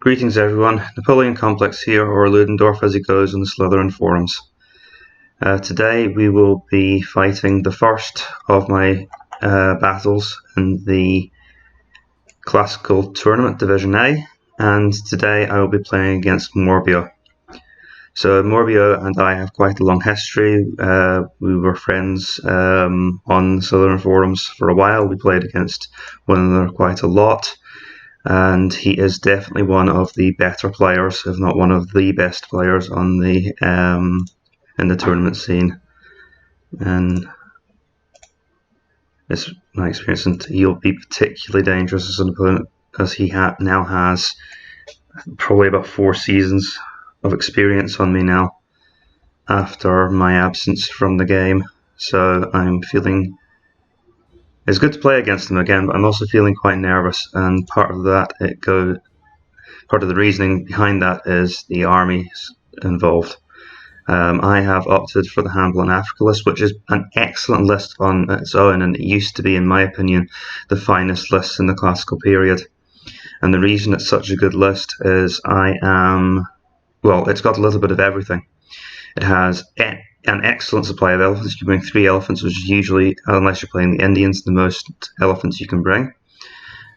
Greetings everyone, Napoleon Complex here, or Ludendorf as he goes in the Slitherine forums. Today we will be fighting the first of my battles in the Classical Tournament Division A, and today I will be playing against Morbio. So Morbio and I have quite a long history. We were friends on the Slitherine forums for a while. We played against one another quite a lot. And he is definitely one of the better players, if not one of the best players on the in the tournament scene. And it's my experience, and he'll be particularly dangerous as an opponent, as he now has probably about 4 seasons of experience on me now after my absence from the game. So I'm feeling. It's good to play against him again, but I'm also feeling quite nervous, and part of the reasoning behind that is the armies involved. I have opted for the Hannibal and Africa list, which is an excellent list on its own, and it used to be, in my opinion, the finest list in the classical period. And the reason it's such a good list is it's got a little bit of everything. It has an excellent supply of elephants. You can bring 3 elephants, which is usually, unless you're playing the Indians, the most elephants you can bring.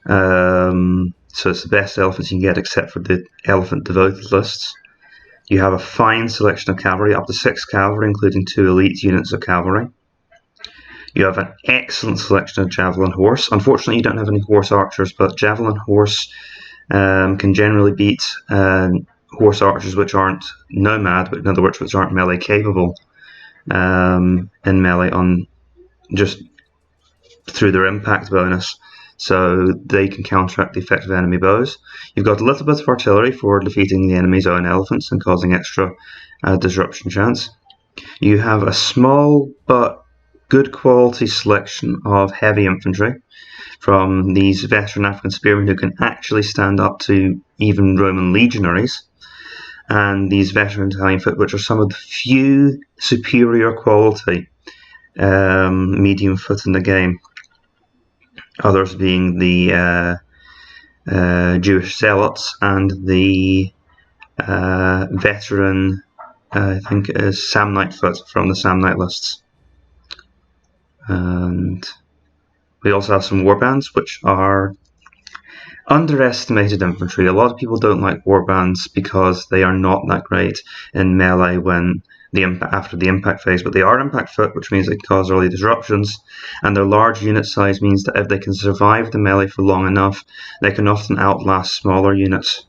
So it's the best elephants you can get, except for the elephant devoted lists. You have a fine selection of cavalry, up to 6 cavalry, including 2 elite units of cavalry. You have an excellent selection of javelin horse. Unfortunately, you don't have any horse archers, but javelin horse can generally beat horse archers which aren't nomad, but in other words, which aren't melee capable in melee on just through their impact bonus, so they can counteract the effect of enemy bows. You've got a little bit of artillery for defeating the enemy's own elephants and causing extra disruption chance. You have a small but good quality selection of heavy infantry from these veteran African spearmen who can actually stand up to even Roman legionaries, and these veteran Italian foot, which are some of the few superior quality medium foot in the game. Others being the Jewish zealots and the veteran, I think it is Samnite foot from the Samnite lists. And we also have some warbands, which are underestimated infantry. A lot of people don't like warbands because they are not that great in melee when after the impact phase, but they are impact foot, which means they can cause early disruptions, and their large unit size means that if they can survive the melee for long enough, they can often outlast smaller units.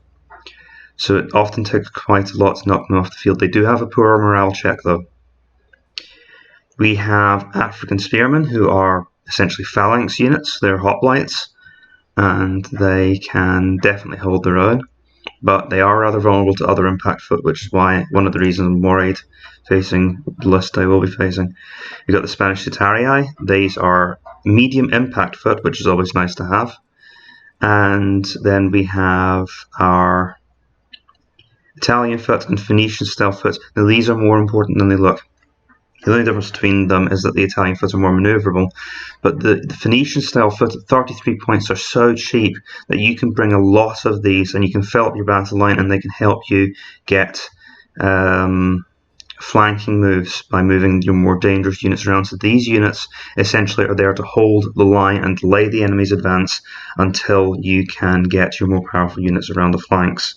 So it often takes quite a lot to knock them off the field. They do have a poor morale check though. We have African spearmen, who are essentially phalanx units. They're hoplites, and they can definitely hold their own, but they are rather vulnerable to other impact foot, which is why one of the reasons I'm worried facing the list I will be facing. You've got the Spanish Citarii. These are medium impact foot, which is always nice to have. And then we have our Italian foot and Phoenician style foot. Now these are more important than they look. The only difference between them is that the Italian foot are more maneuverable, but the Phoenician style foot at 33 points are so cheap that you can bring a lot of these and you can fill up your battle line, and they can help you get flanking moves by moving your more dangerous units around. So these units essentially are there to hold the line and delay the enemy's advance until you can get your more powerful units around the flanks.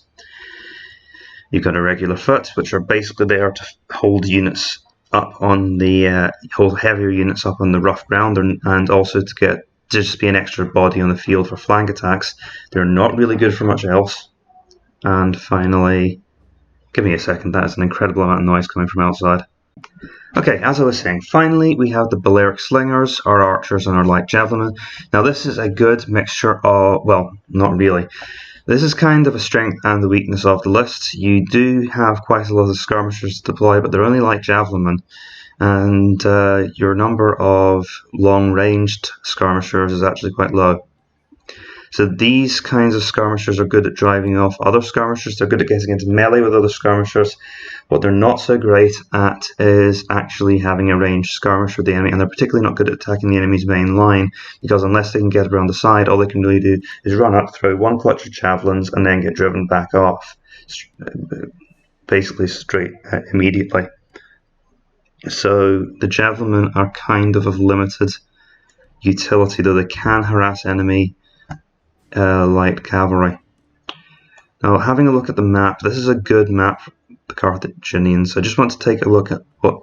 You've got irregular foot, which are basically there to hold units up on the hold heavier units up on the rough ground, and also to just be an extra body on the field for flank attacks. They're not really good for much else. And finally, give me a second, that is an incredible amount of noise coming from outside. Okay, as I was saying, finally we have the Balearic Slingers, our archers and our light javelinmen. Now this is a good mixture of, well, not really. This is kind of a strength and the weakness of the list. You do have quite a lot of skirmishers to deploy, but they're only light javelinmen, and your number of long-ranged skirmishers is actually quite low. So these kinds of skirmishers are good at driving off other skirmishers. They're good at getting into melee with other skirmishers. What they're not so great at is actually having a ranged skirmish with the enemy, and they're particularly not good at attacking the enemy's main line, because unless they can get around the side, all they can really do is run up, throw one clutch of javelins, and then get driven back off, basically straight immediately. So the javelin are kind of limited utility, though they can harass enemy light cavalry. Now, having a look at the map, this is a good map, the Carthaginians. I just want to take a look at what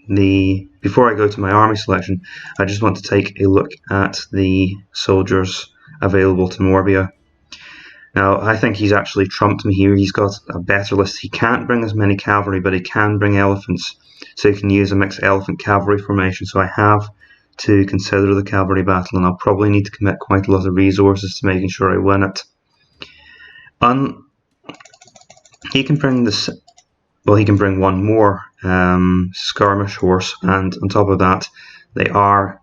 before I go to my army selection, I just want to take a look at the soldiers available to Morbio. Now, I think he's actually trumped me here. He's got a better list. He can't bring as many cavalry, but he can bring elephants. So he can use a mixed elephant cavalry formation. So I have to consider the cavalry battle, and I'll probably need to commit quite a lot of resources to making sure I win it. He can bring this. Well, he can bring one more skirmish horse, and on top of that, they are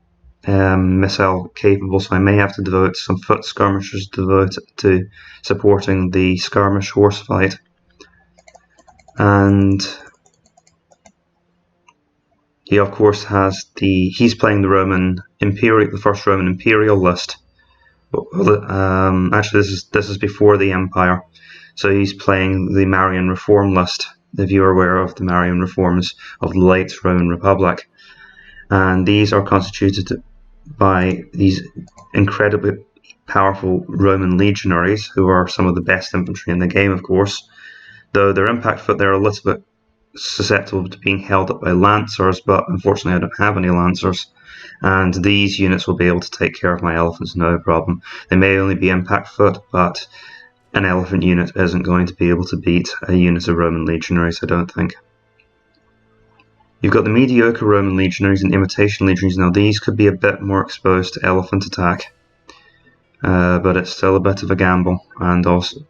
missile capable. So I may have to devote some foot skirmishers to supporting the skirmish horse fight. And he of course has he's playing the first Roman Imperial list. Actually, this is before the Empire, so he's playing the Marian Reform list. If you're aware of the Marian reforms of the late Roman Republic, and these are constituted by these incredibly powerful Roman legionaries, who are some of the best infantry in the game, of course. Though their impact foot, they're a little bit susceptible to being held up by lancers, but unfortunately I don't have any lancers, and these units will be able to take care of my elephants no problem. They may only be impact foot, but an elephant unit isn't going to be able to beat a unit of Roman legionaries, I don't think. You've got the mediocre Roman legionaries and imitation legionaries. Now these could be a bit more exposed to elephant attack, but it's still a bit of a gamble. And also,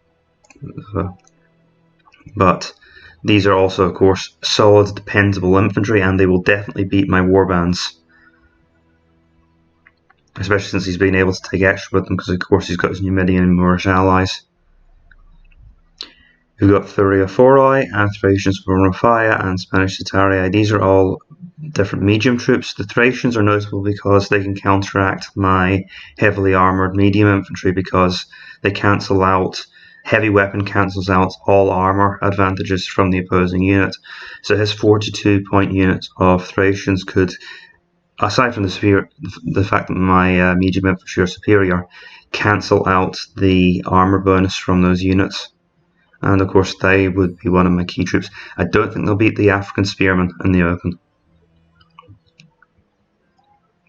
but these are also, of course, solid, dependable infantry, and they will definitely beat my warbands. Especially since he's been able to take extra with them, because of course he's got his Numidian and Moorish allies. We've got Thureophoroi, and Thracians from Rafia, and Spanish Citarii. These are all different medium troops. The Thracians are notable because they can counteract my heavily armoured medium infantry, because they cancel out, heavy weapon cancels out all armour advantages from the opposing unit. So his 42-point unit of Thracians could, aside from the fact that my medium infantry are superior, cancel out the armour bonus from those units. And of course they would be one of my key troops. I don't think they'll beat the African spearmen in the open,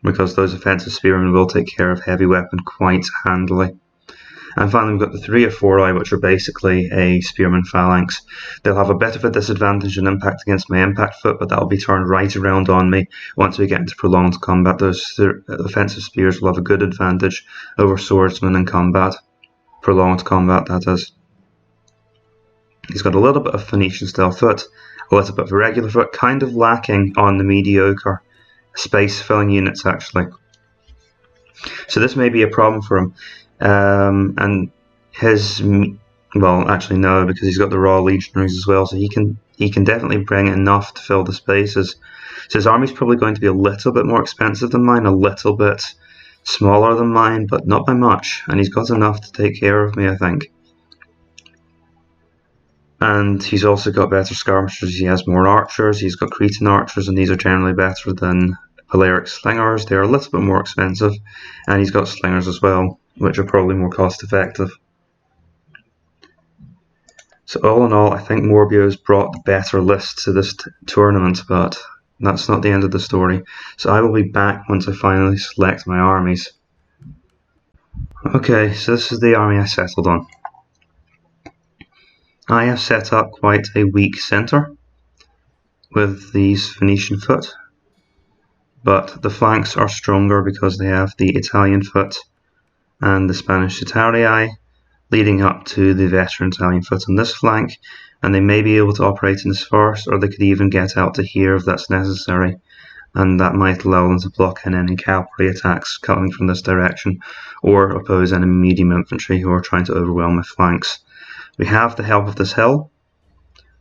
because those offensive spearmen will take care of heavy weapon quite handily. And finally, we've got the Thureophoroi, which are basically a spearman phalanx. They'll have a bit of a disadvantage in impact against my impact foot, but that'll be turned right around on me once we get into prolonged combat. Those offensive spears will have a good advantage over swordsmen in combat. Prolonged combat, that is. He's got a little bit of Phoenician style foot, a little bit of irregular foot, kind of lacking on the mediocre space filling units actually. So this may be a problem for him. And his, well, actually no, because he's got the raw legionaries as well, so he can definitely bring enough to fill the spaces. So his army's probably going to be a little bit more expensive than mine, a little bit smaller than mine, but not by much, and he's got enough to take care of me, I think. And he's also got better skirmishers. He has more archers, he's got Cretan archers, and these are generally better than Phaleric slingers. They're a little bit more expensive, and he's got slingers as well, which are probably more cost effective. So all in all, I think Morbio's brought the better list to this tournament, but that's not the end of the story. So I will be back once I finally select my armies. Okay, so this is the army I settled on. I have set up quite a weak centre with these Phoenician foot, but the flanks are stronger because they have the Italian foot and the Spanish Citarii leading up to the veteran Italian foot on this flank, and they may be able to operate in this forest, or they could even get out to here if that's necessary. and that might allow them to block in any cavalry attacks coming from this direction, or oppose any medium infantry who are trying to overwhelm my flanks. We have the help of this hill,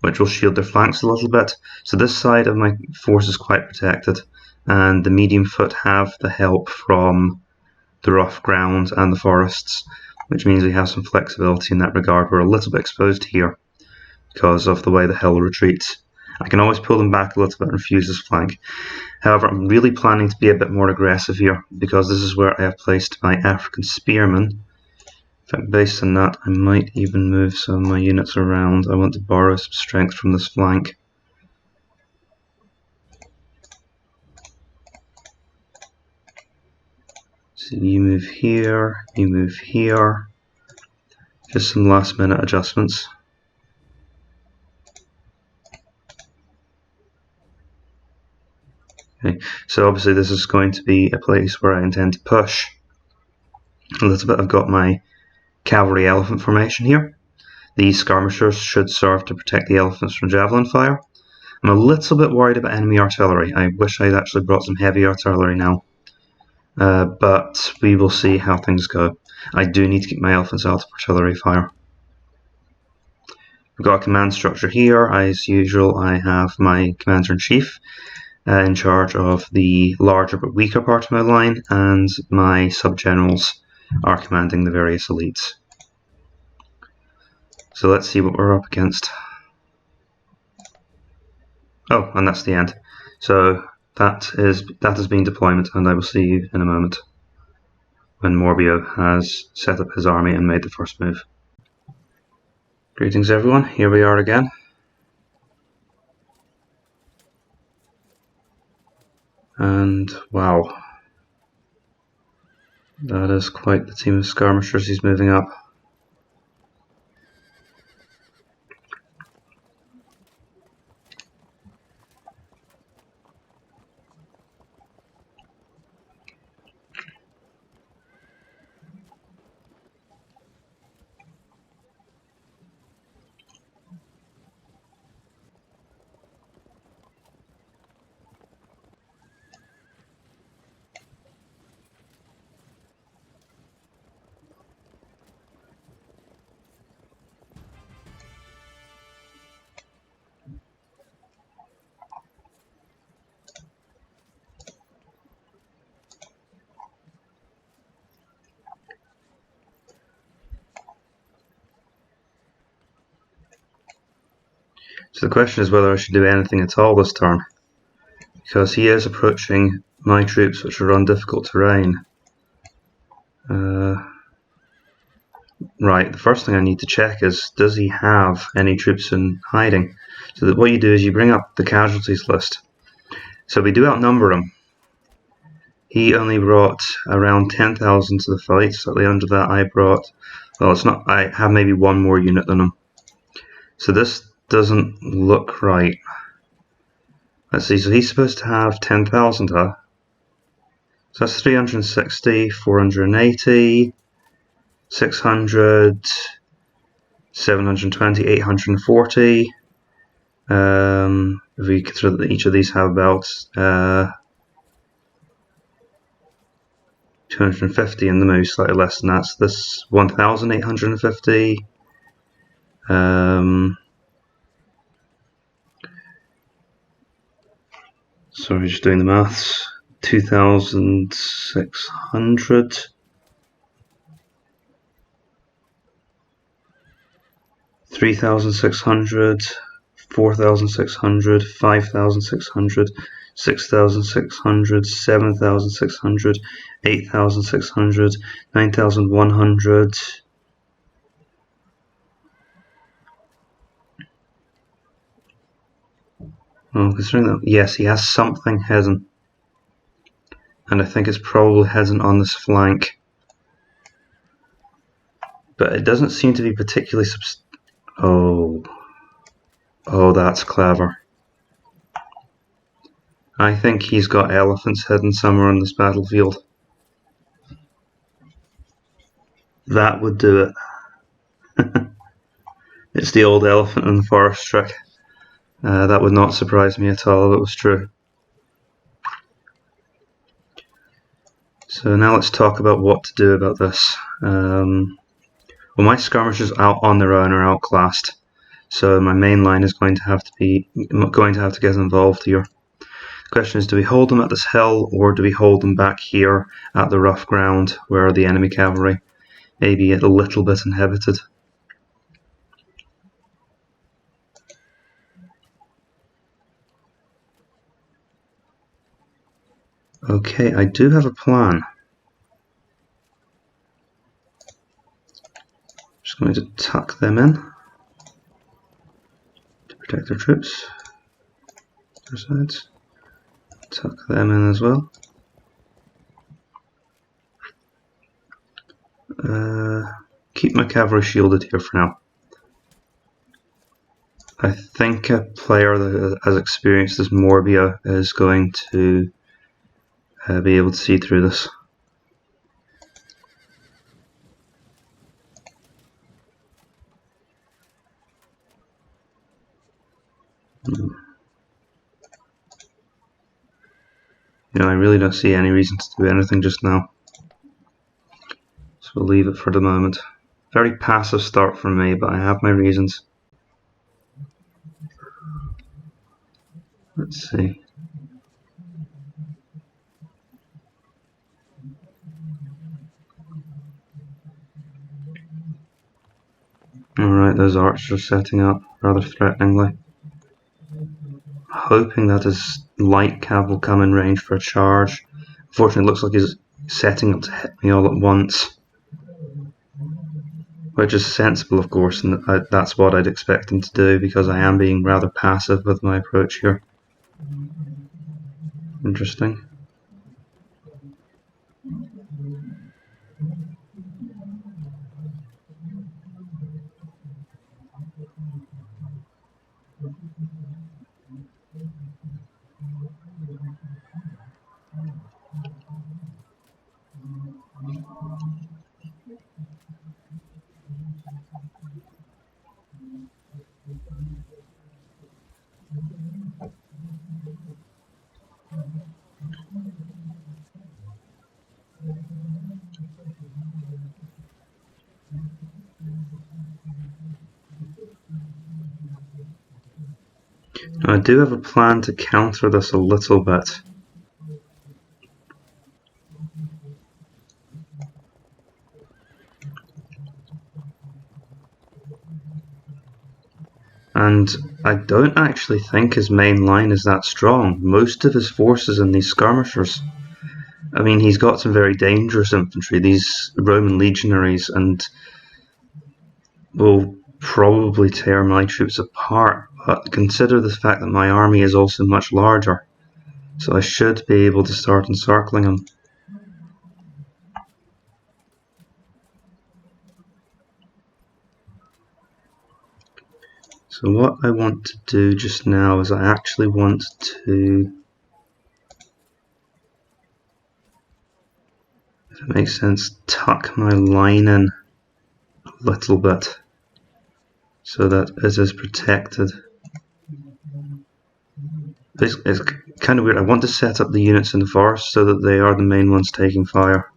which will shield their flanks a little bit, so this side of my force is quite protected, and the medium foot have the help from the rough ground and the forests, which means we have some flexibility in that regard. We're a little bit exposed here because of the way the hill retreats. I can always pull them back a little bit and fuse this flank. However, I'm really planning to be a bit more aggressive here, because this is where I have placed my African spearmen. In fact, based on that, I might even move some of my units around. I want to borrow some strength from this flank. So you move here, you move here. Just some last minute adjustments. Okay, so obviously this is going to be a place where I intend to push. A little bit, I've got my cavalry elephant formation here. These skirmishers should serve to protect the elephants from javelin fire. I'm a little bit worried about enemy artillery. I wish I'd actually brought some heavy artillery now. But we will see how things go. I do need to keep my elephants out of artillery fire. We've got a command structure here. As usual, I have my commander-in-chief in charge of the larger but weaker part of my line, and my sub-generals are commanding the various elites. So let's see what we're up against. Oh, and that's the end. So that has been deployment, and I will see you in a moment when Morbio has set up his army and made the first move. Greetings everyone, here we are again. And wow, that is quite the team of skirmishers he's moving up. So the question is whether I should do anything at all this turn, because he is approaching my troops, which are on difficult terrain. Right, the first thing I need to check is, does he have any troops in hiding? So that what you do is you bring up the casualties list. So we do outnumber him. He only brought around 10,000 to the fight, slightly under that. I brought, well, it's not, I have maybe one more unit than him. So this doesn't look right. Let's see, so he's supposed to have 10,000, huh? So that's 360, 480, 600, 720, 840. If we consider that each of these have about 250 in the maybe slightly less than that. So this 1,850. Sorry, just doing the maths. 2,600. 3,600. 4,600. 5,600. 6,600. 7,600. 8,600. 9,100. Well, considering that, yes, he has something hidden. And I think it's probably hidden on this flank. But it doesn't seem to be particularly Oh, that's clever. I think he's got elephants hidden somewhere on this battlefield. That would do it. It's the old elephant in the forest trick. That would not surprise me at all if it was true. So now let's talk about what to do about this. Well, my skirmishers out on their own are outclassed, so my main line is going to have to get involved here. The question is, do we hold them at this hill, or do we hold them back here at the rough ground where are the enemy cavalry? Maybe a little bit inhibited. Okay, I do have a plan. Just going to tuck them in to protect their troops. Their sides. Tuck them in as well. Keep my cavalry shielded here for now. I think a player that has experienced as Morbio is going to be able to see through this. I really don't see any reason to do anything just now. So we'll leave it for the moment. Very passive start for me, but I have my reasons. Let's see. Alright, those archers are setting up rather threateningly. Hoping that his light cav will come in range for a charge. Unfortunately, it looks like he's setting up to hit me all at once. Which is sensible, of course, and that's what I'd expect him to do, because I am being rather passive with my approach here. Interesting. I do have a plan to counter this a little bit. And I don't actually think his main line is that strong. Most of his forces in these skirmishers. I mean, he's got some very dangerous infantry, these Roman legionaries, and will probably tear my troops apart. But consider the fact that my army is also much larger. So I should be able to start encircling him. So what I want to do just now is I actually want to, if it makes sense, tuck my line in a little bit so that it is protected. It's kind of weird. I want to set up the units in the forest so that they are the main ones taking fire.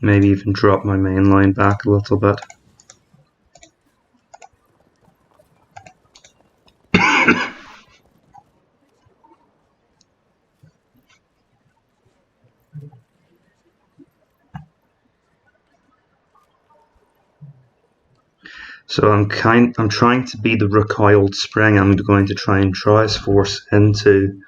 Maybe even drop my main line back a little bit. So I'm trying to be the recoiled spring. I'm going to try and draw his force into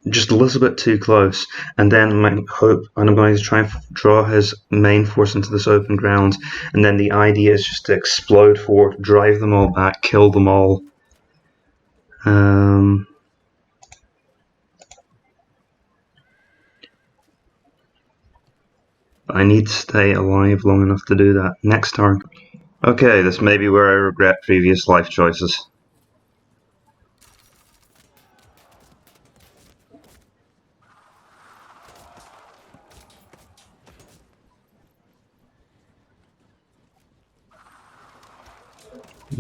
just a little bit too close, and then my hope, and I'm going to try and draw his main force into this open ground, and then the idea is just to explode forward, drive them all back, kill them all. I need to stay alive long enough to do that. Next turn. Okay, this may be where I regret previous life choices.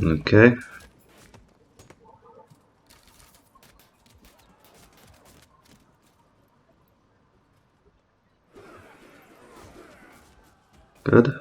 Okay. Good.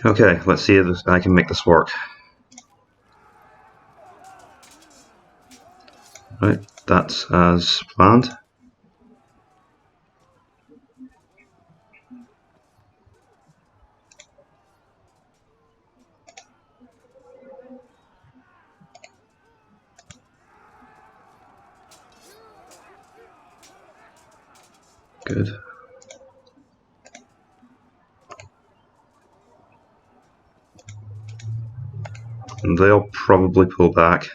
Okay, let's see if I can make this work. Right, that's as planned. Good. And they'll probably pull back.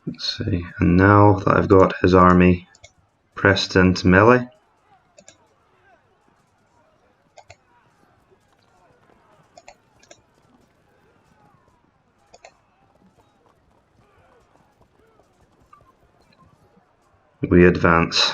Let's see, and now that I've got his army pressed into melee, we advance.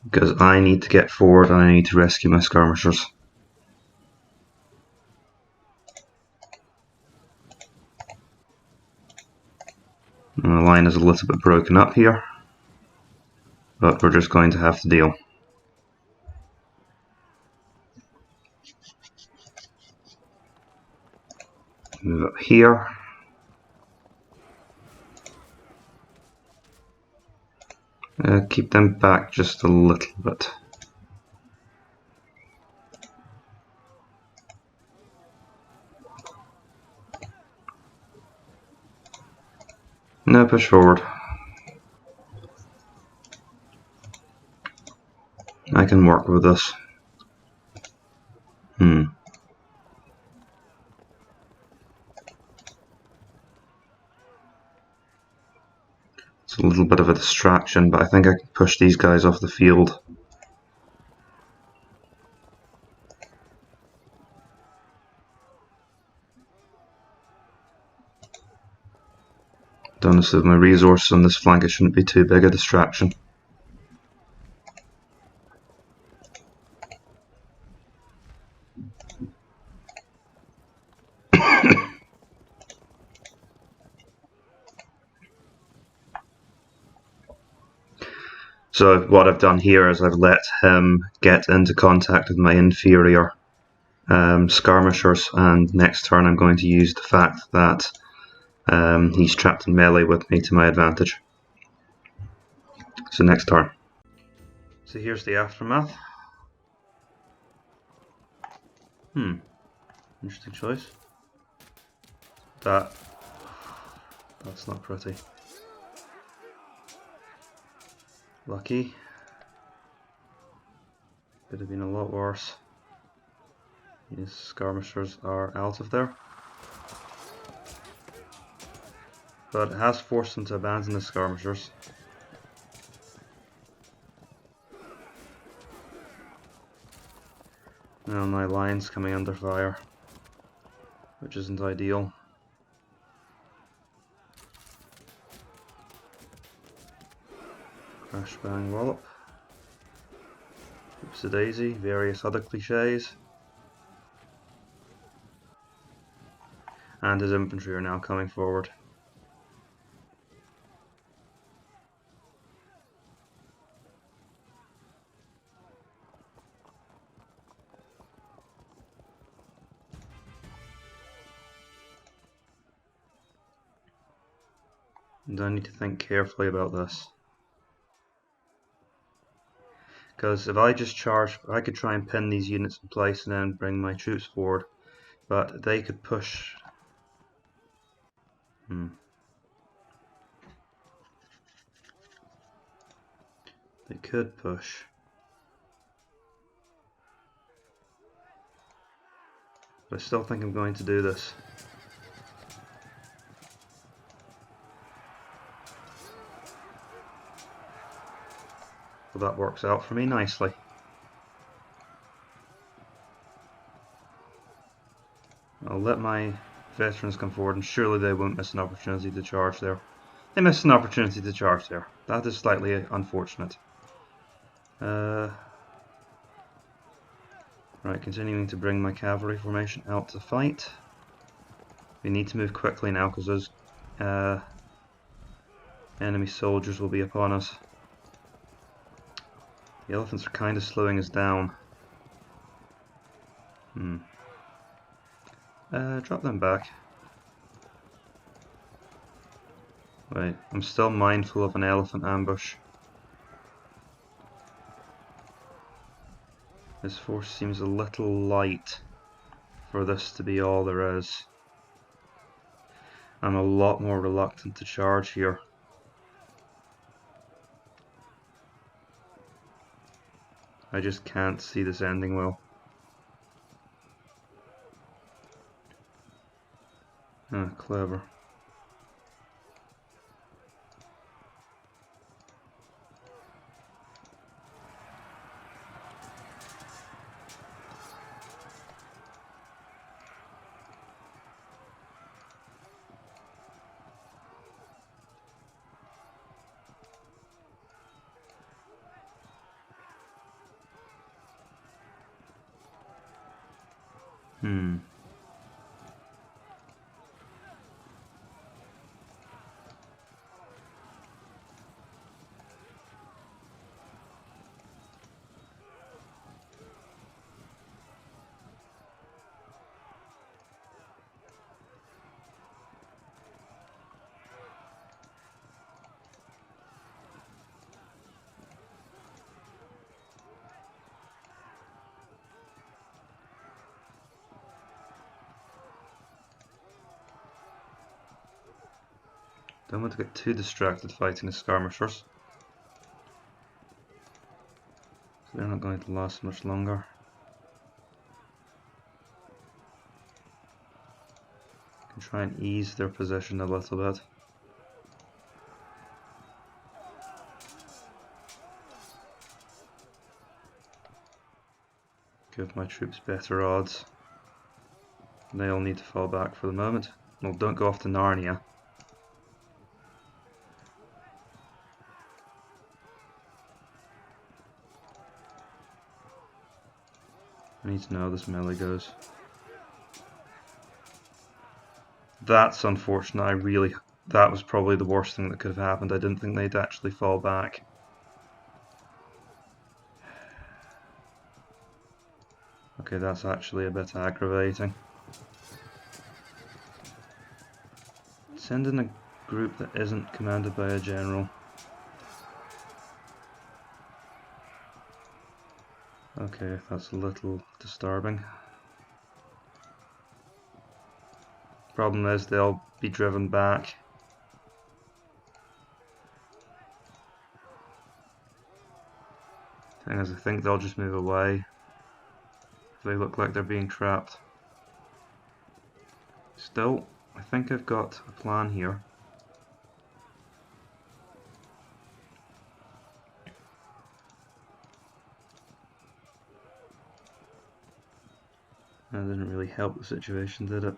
Because I need to get forward and I need to rescue my skirmishers. And the line is a little bit broken up here, but we're just going to have to deal. Move up here. Keep them back just a little bit. No, push forward. I can work with this. It's a little bit of a distraction, but I think I can push these guys off the field. Honestly, with my resources on this flank, it shouldn't be too big a distraction. So what I've done here is I've let him get into contact with my inferior skirmishers, and next turn I'm going to use the fact that he's trapped in melee with me to my advantage. So next turn. So here's the aftermath. Interesting choice. That's not pretty. Lucky. Could have been a lot worse. These skirmishers are out of there. But it has forced them to abandon the skirmishers. Now my line's coming under fire, which isn't ideal. Crash bang wallop. Oops a daisy, various other cliches. And his infantry are now coming forward. And I need to think carefully about this. Because if I just charge, I could try and pin these units in place and then bring my troops forward. But they could push. They could push. But I still think I'm going to do this. Well, that works out for me nicely. I'll let my veterans come forward, and surely they won't miss an opportunity to charge there. They missed an opportunity to charge there. That is slightly unfortunate. Right, continuing to bring my cavalry formation out to fight. We need to move quickly now because those enemy soldiers will be upon us. The elephants are kind of slowing us down. Drop them back. Wait, I'm still mindful of an elephant ambush. This force seems a little light for this to be all there is. I'm a lot more reluctant to charge here. I just can't see this ending well. Ah, clever. Don't want to get too distracted fighting the skirmishers. So they're not going to last much longer. Can try and ease their position a little bit. Give my troops better odds. They all need to fall back for the moment. Well, don't go off to Narnia. I need to know how this melee goes. That's unfortunate. That was probably the worst thing that could have happened. I didn't think they'd actually fall back. Okay, that's actually a bit aggravating. Send in a group that isn't commanded by a general. Okay, that's a little disturbing. Problem is, they'll be driven back. Thing is, I think they'll just move away. They look like they're being trapped. Still, I think I've got a plan here. That didn't really help the situation, did it?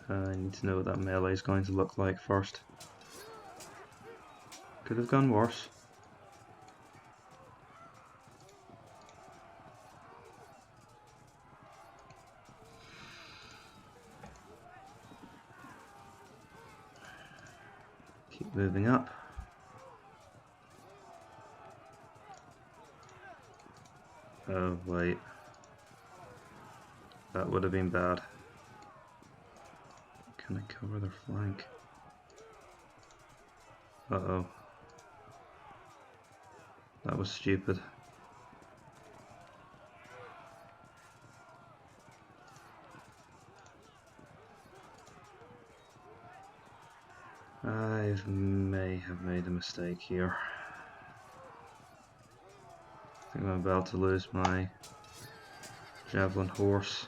I need to know what that melee is going to look like first. Could have gone worse. Keep moving up. Oh wait. That would have been bad. Can I cover their flank? Uh-oh. That was stupid. I may have made a mistake here. I think I'm about to lose my javelin horse.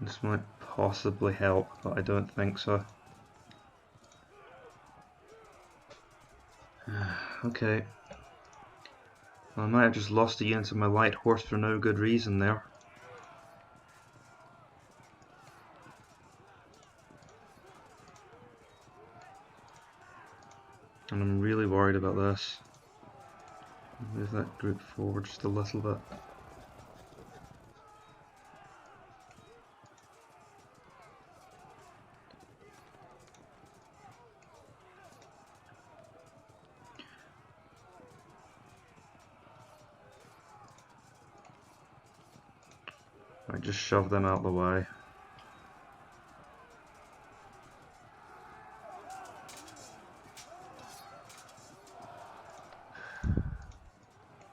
This might possibly help, but I don't think so. Okay. Well, I might have just lost a unit of my light horse for no good reason there. And I'm really worried about this. Move that group forward just a little bit. I just shove them out the way.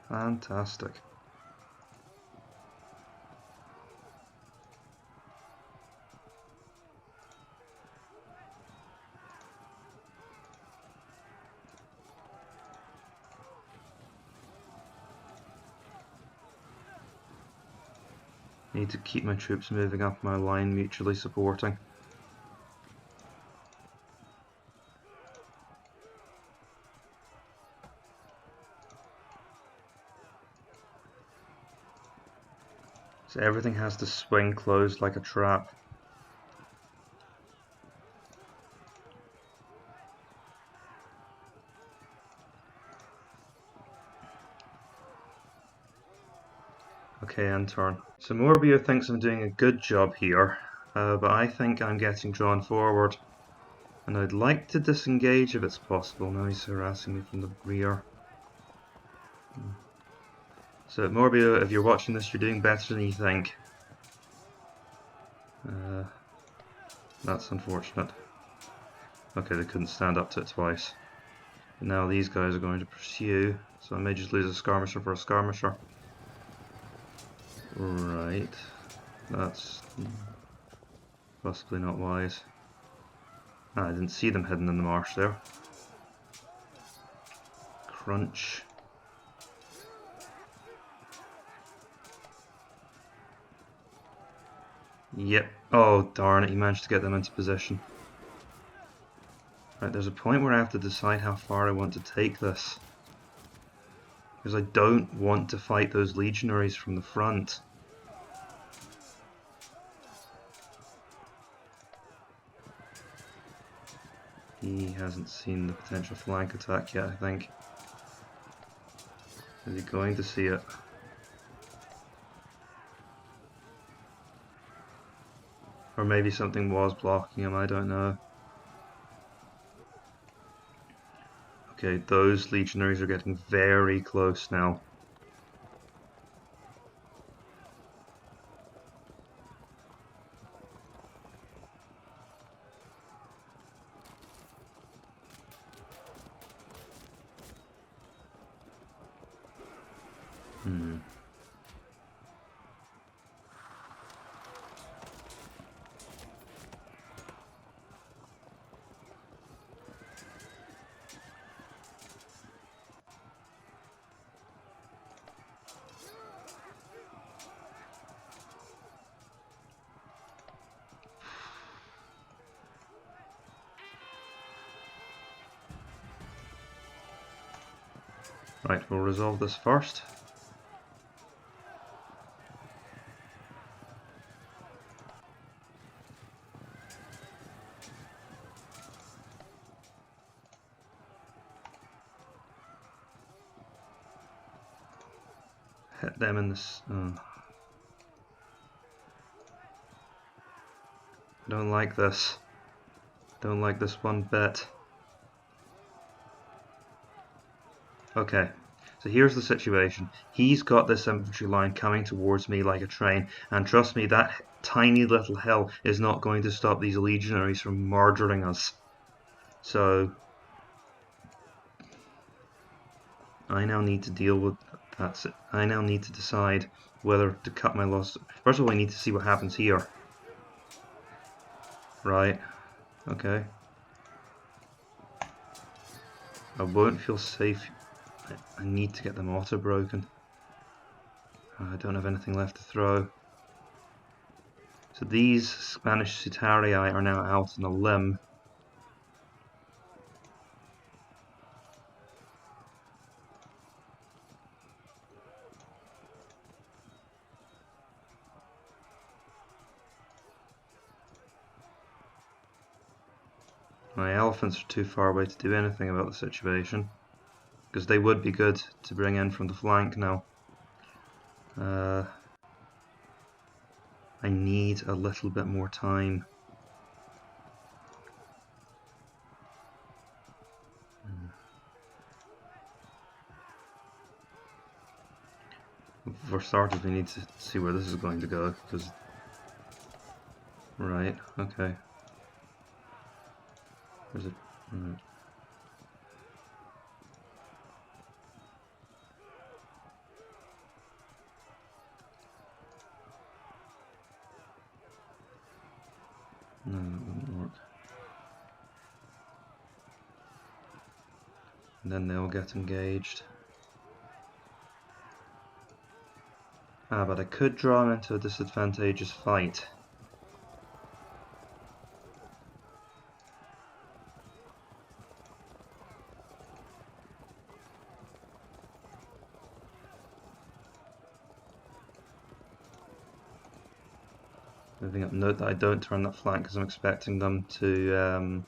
Fantastic. Need to keep my troops moving up my line, mutually supporting. So everything has to swing closed like a trap. Okay, end turn. So Morbio thinks I'm doing a good job here, but I think I'm getting drawn forward. And I'd like to disengage if it's possible. Now he's harassing me from the rear. So Morbio, if you're watching this, you're doing better than you think. That's unfortunate. Okay, they couldn't stand up to it twice. But now these guys are going to pursue, so I may just lose a skirmisher for a skirmisher. Right. That's possibly not wise. Ah, I didn't see them hidden in the marsh there. Crunch. Yep. Oh, darn it, he managed to get them into position. Right, there's a point where I have to decide how far I want to take this. Because I don't want to fight those legionaries from the front. He hasn't seen the potential flank attack yet, I think. Is he going to see it? Or maybe something was blocking him, I don't know. Okay, those legionaries are getting very close now. Right, we'll resolve this first. Hit them in this. Oh. I don't like this. Don't like this one bit. Okay, so here's the situation. He's got this infantry line coming towards me like a train, and trust me, that tiny little hill is not going to stop these legionaries from murdering us. So I now need to deal with that. I now need to decide whether to cut my loss. First of all, I need to see what happens here. Right. Okay. I won't feel safe. I need to get them auto broken. I don't have anything left to throw. So these Spanish Sutarii are now out on a limb. My elephants are too far away to do anything about the situation, because they would be good to bring in from the flank now. I need a little bit more time. For starters, we need to see where this is going to go, because... Right, okay. There's a... Right. No, that wouldn't work. And then they'll get engaged. Ah, but I could draw them into a disadvantageous fight. Moving up, note that I don't turn that flank because I'm expecting them to...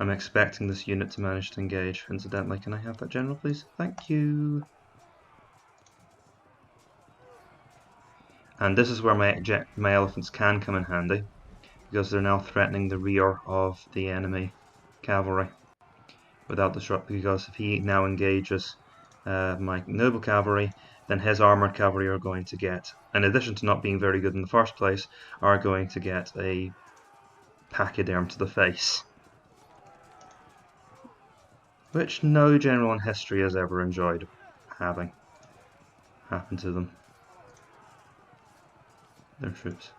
I'm expecting this unit to manage to engage. Incidentally, can I have that general, please? Thank you! And this is where my elephants can come in handy, because they're now threatening the rear of the enemy cavalry without disrupting, because if he now engages my noble cavalry, then his armoured cavalry are going to get, in addition to not being very good in the first place, are going to get a pachyderm to the face. Which no general in history has ever enjoyed having happen to them. Their troops.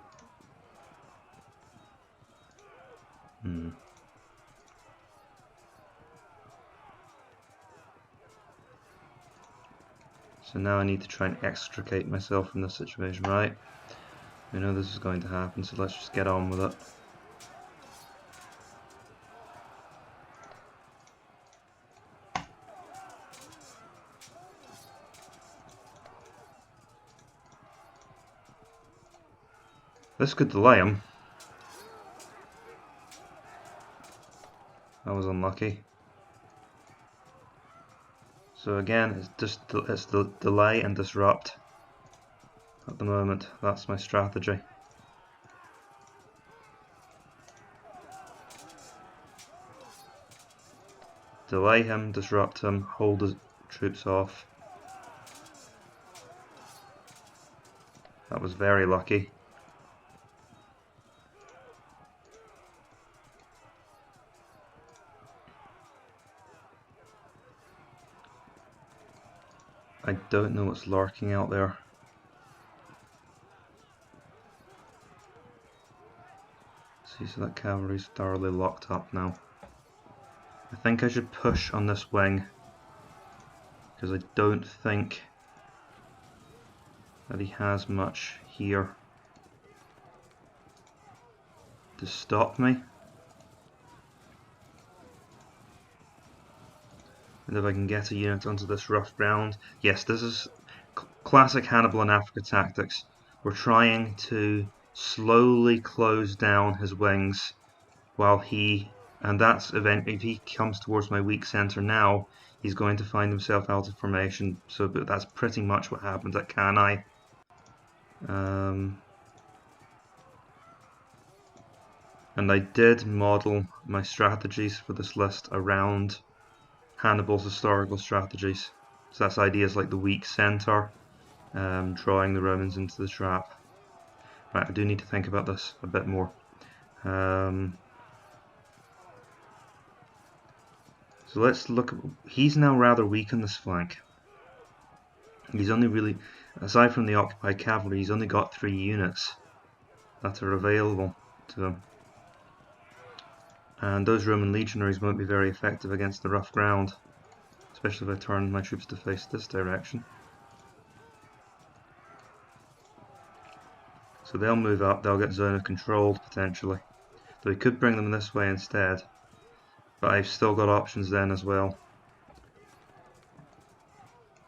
So now I need to try and extricate myself from this situation, right? I know this is going to happen, so let's just get on with it. This could delay him. That was unlucky. So again, it's the delay and disrupt at the moment. That's my strategy. Delay him, disrupt him, hold his troops off. That was very lucky. I don't know what's lurking out there. See, so that cavalry's thoroughly locked up now. I think I should push on this wing, because I don't think that he has much here to stop me. And if I can get a unit onto this rough ground, yes, this is classic Hannibal in Africa tactics. We're trying to slowly close down his wings while and that's if he comes towards my weak center now, he's going to find himself out of formation. So that's pretty much what happened at Cannae. And I did model my strategies for this list around Hannibal's historical strategies. So that's ideas like the weak center, drawing the Romans into the trap. Right, I do need to think about this a bit more. So let's look. He's now rather weak on this flank. He's only really, aside from the occupied cavalry, he's only got 3 units that are available to him. And those Roman legionaries won't be very effective against the rough ground, especially if I turn my troops to face this direction. So they'll move up, they'll get zone of control potentially. Though we could bring them this way instead, but I've still got options then as well.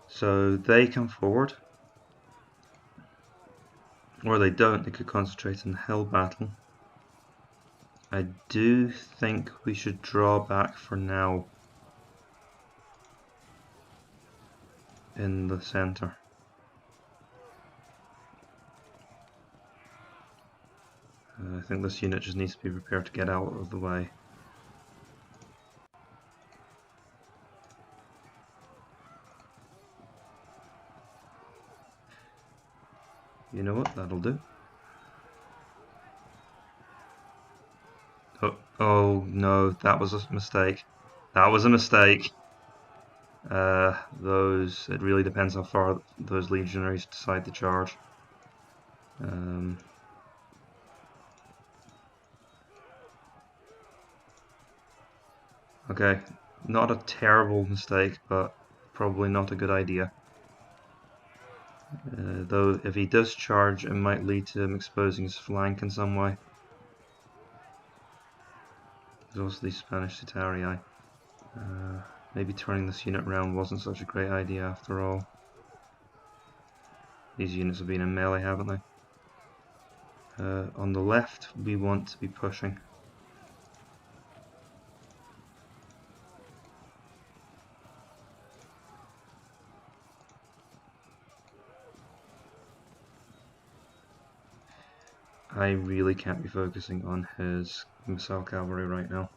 So they come forward, or they don't, they could concentrate on the hill battle. I do think we should draw back for now in the center. I think this unit just needs to be prepared to get out of the way. You know what, that'll do. Oh no, that was a mistake. That was a mistake. It really depends how far those legionaries decide to charge. Okay, not a terrible mistake, but probably not a good idea. Though if he does charge, it might lead to him exposing his flank in some way. There's also these Spanish Cetarii. Maybe turning this unit around wasn't such a great idea after all. These units have been in melee, haven't they? On the left, we want to be pushing. I really can't be focusing on his missile cavalry right now.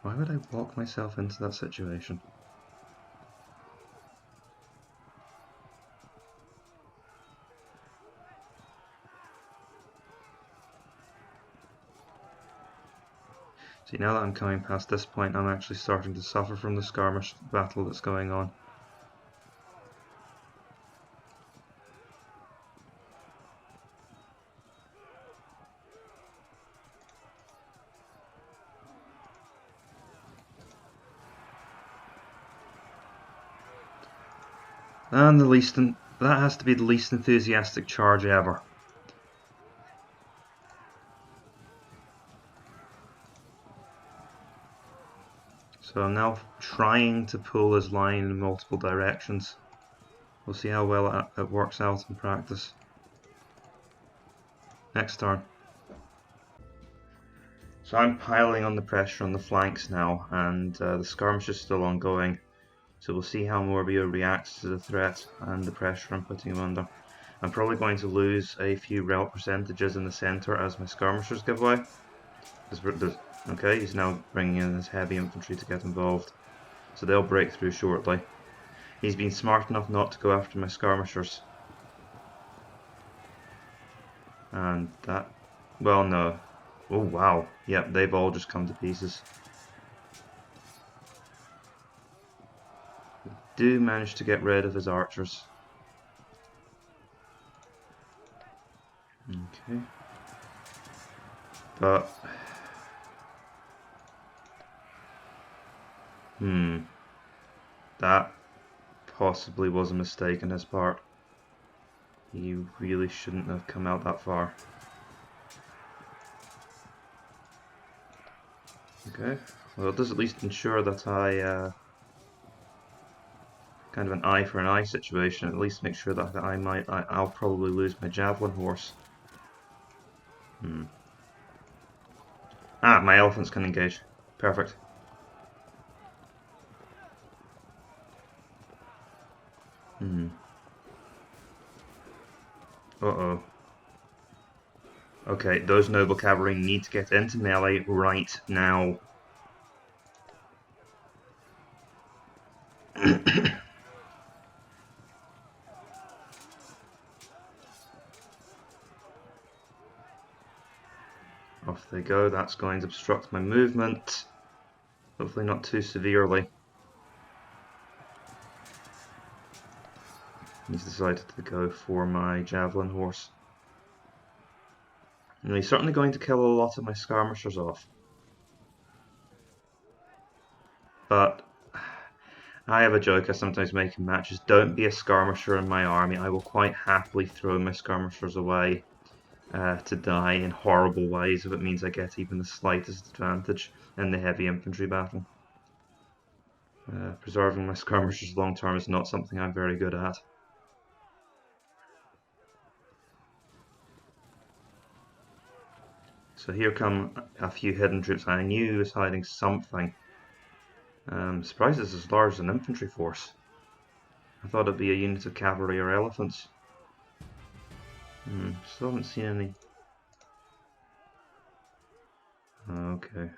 Why would I walk myself into that situation? See, now that I'm coming past this point, I'm actually starting to suffer from the skirmish battle that's going on. And that has to be the least enthusiastic charge ever. So I'm now trying to pull his line in multiple directions. We'll see how well it works out in practice. Next turn. So I'm piling on the pressure on the flanks now, and the skirmish is still ongoing. So we'll see how Morbio reacts to the threat and the pressure I'm putting him under. I'm probably going to lose a few rel percentages in the centre as my skirmishers give way. Okay, he's now bringing in his heavy infantry to get involved. So they'll break through shortly. He's been smart enough not to go after my skirmishers. And that... well, no. Oh, wow. Yep, they've all just come to pieces. Do manage to get rid of his archers. Okay. But... that possibly was a mistake on his part. He really shouldn't have come out that far. Okay, well it does at least ensure that I kind of an eye for an eye situation, at least make sure that I'll probably lose my javelin horse. Ah, my elephants can engage. Perfect. Uh-oh. Okay, those noble cavalry need to get into melee right now. Off they go, that's going to obstruct my movement. Hopefully not too severely. He's decided to go for my javelin horse. And he's certainly going to kill a lot of my skirmishers off. But I have a joke I sometimes make in matches: don't be a skirmisher in my army. I will quite happily throw my skirmishers away to die in horrible ways if it means I get even the slightest advantage in the heavy infantry battle. Preserving my skirmishers long term is not something I'm very good at. So here come a few hidden troops. I knew he was hiding something. Surprised it's as large as an infantry force. I thought it'd be a unit of cavalry or elephants. Still haven't seen any. Okay.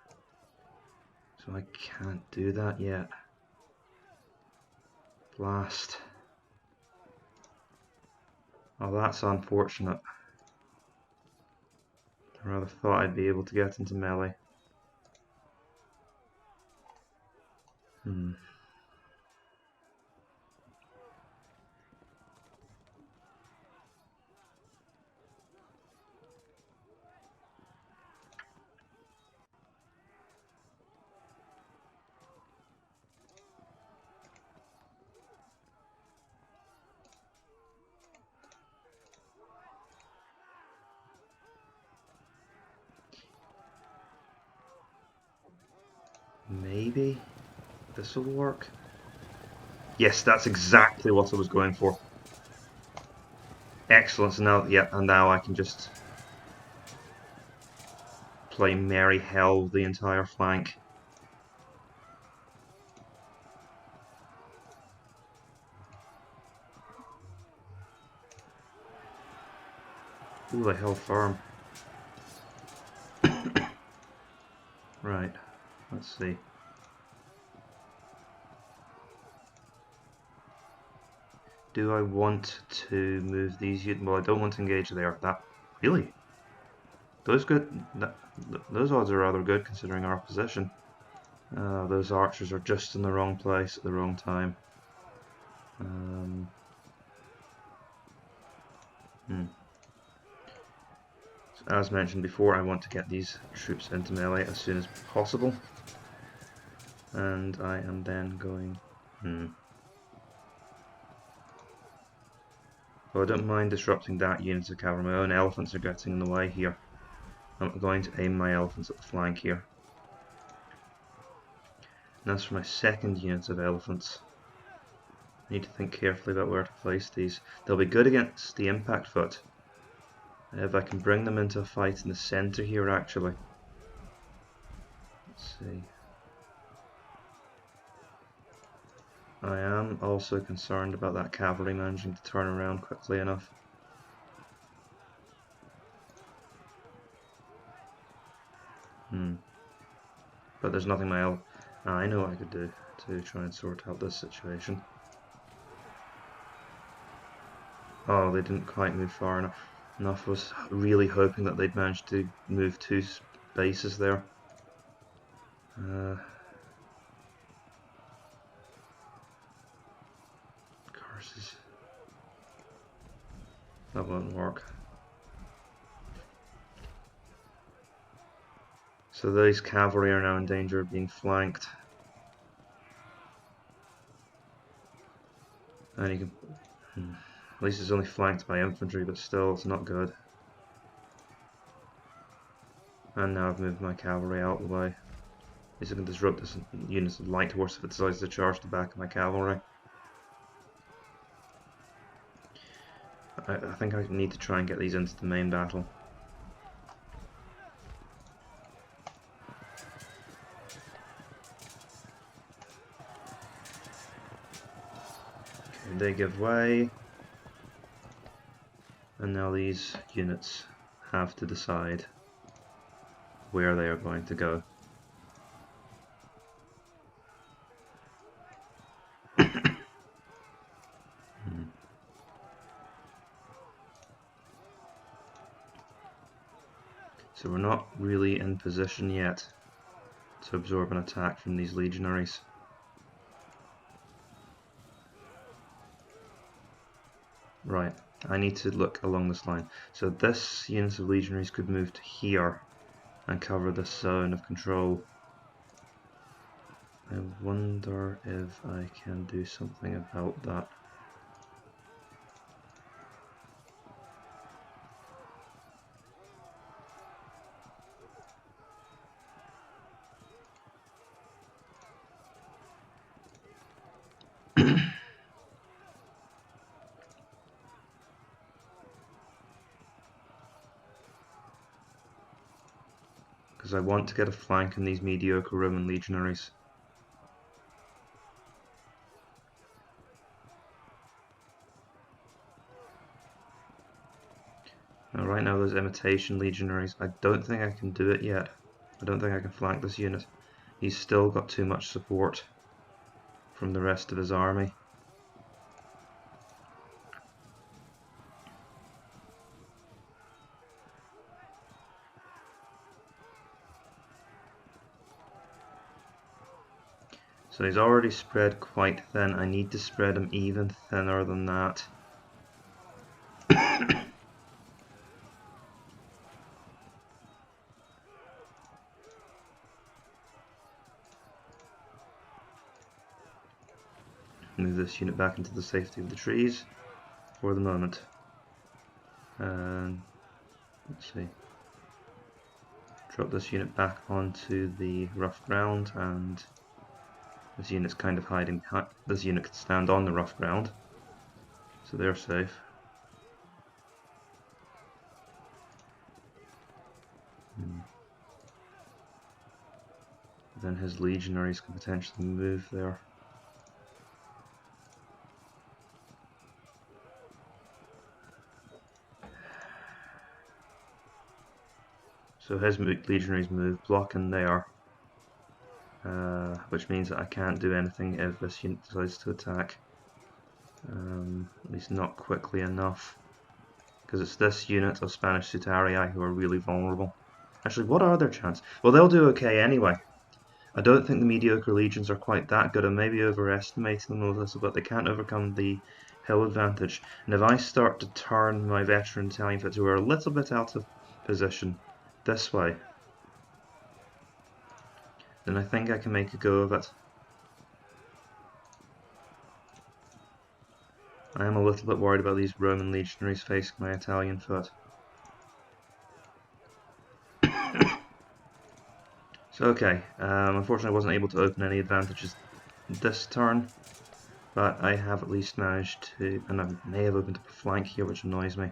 So I can't do that yet. Blast. Oh, that's unfortunate. I rather thought I'd be able to get into melee. Maybe this will work. Yes, that's exactly what I was going for. Excellent. So now, yeah, and now I can just play merry hell with the entire flank. Ooh, they held firm. Right, let's see. Do I want to move these units? Well, I don't want to engage there. That really? Those odds are rather good considering our position. Those archers are just in the wrong place at the wrong time. So as mentioned before, I want to get these troops into melee as soon as possible. And I am then going... Well, I don't mind disrupting that unit of cavalry. My own elephants are getting in the way here. I'm going to aim my elephants at the flank here. And as for my second unit of elephants, I need to think carefully about where to place these. They'll be good against the impact foot. If I can bring them into a fight in the centre here, actually. Let's see. I am also concerned about that cavalry managing to turn around quickly enough. But there's nothing I know what I could do to try and sort out this situation. Oh, they didn't quite move far enough. I was really hoping that they'd managed to move 2 spaces there. Curses. That won't work. So those cavalry are now in danger of being flanked. And you can... At least it's only flanked by infantry, but still, it's not good. And now I've moved my cavalry out of the way. At least I can disrupt this unit of light horse if it decides to charge the back of my cavalry. I think I need to try and get these into the main battle. Okay, they give way. And now these units have to decide where they are going to go. So we're not really in position yet to absorb an attack from these legionaries. Right, I need to look along this line. So this unit of legionaries could move to here and cover this zone of control. I wonder if I can do something about that. Because I want to get a flank on these mediocre Roman legionaries. Now, right now, those imitation legionaries, I don't think I can do it yet. I don't think I can flank this unit. He's still got too much support from the rest of his army. So he's already spread quite thin. I need to spread him even thinner than that. Move this unit back into the safety of the trees for the moment. And let's see. Drop this unit back onto the rough ground, and this unit's kind of hiding. This unit can stand on the rough ground, so they're safe. Then his legionaries can potentially move there. So his legionaries move, blocking there, which means that I can't do anything if this unit decides to attack. At least not quickly enough, because it's this unit of Spanish Sutarii who are really vulnerable. Actually, what are their chances? Well, they'll do okay anyway. I don't think the mediocre legions are quite that good. I'm maybe overestimating them a little, but they can't overcome the hill advantage. And if I start to turn my veteran Italian foot who are a little bit out of position this way, then I think I can make a go of it. I am a little bit worried about these Roman legionaries facing my Italian foot. So okay, unfortunately I wasn't able to open any advantages this turn, but I have at least managed to, and I may have opened up a flank here, which annoys me.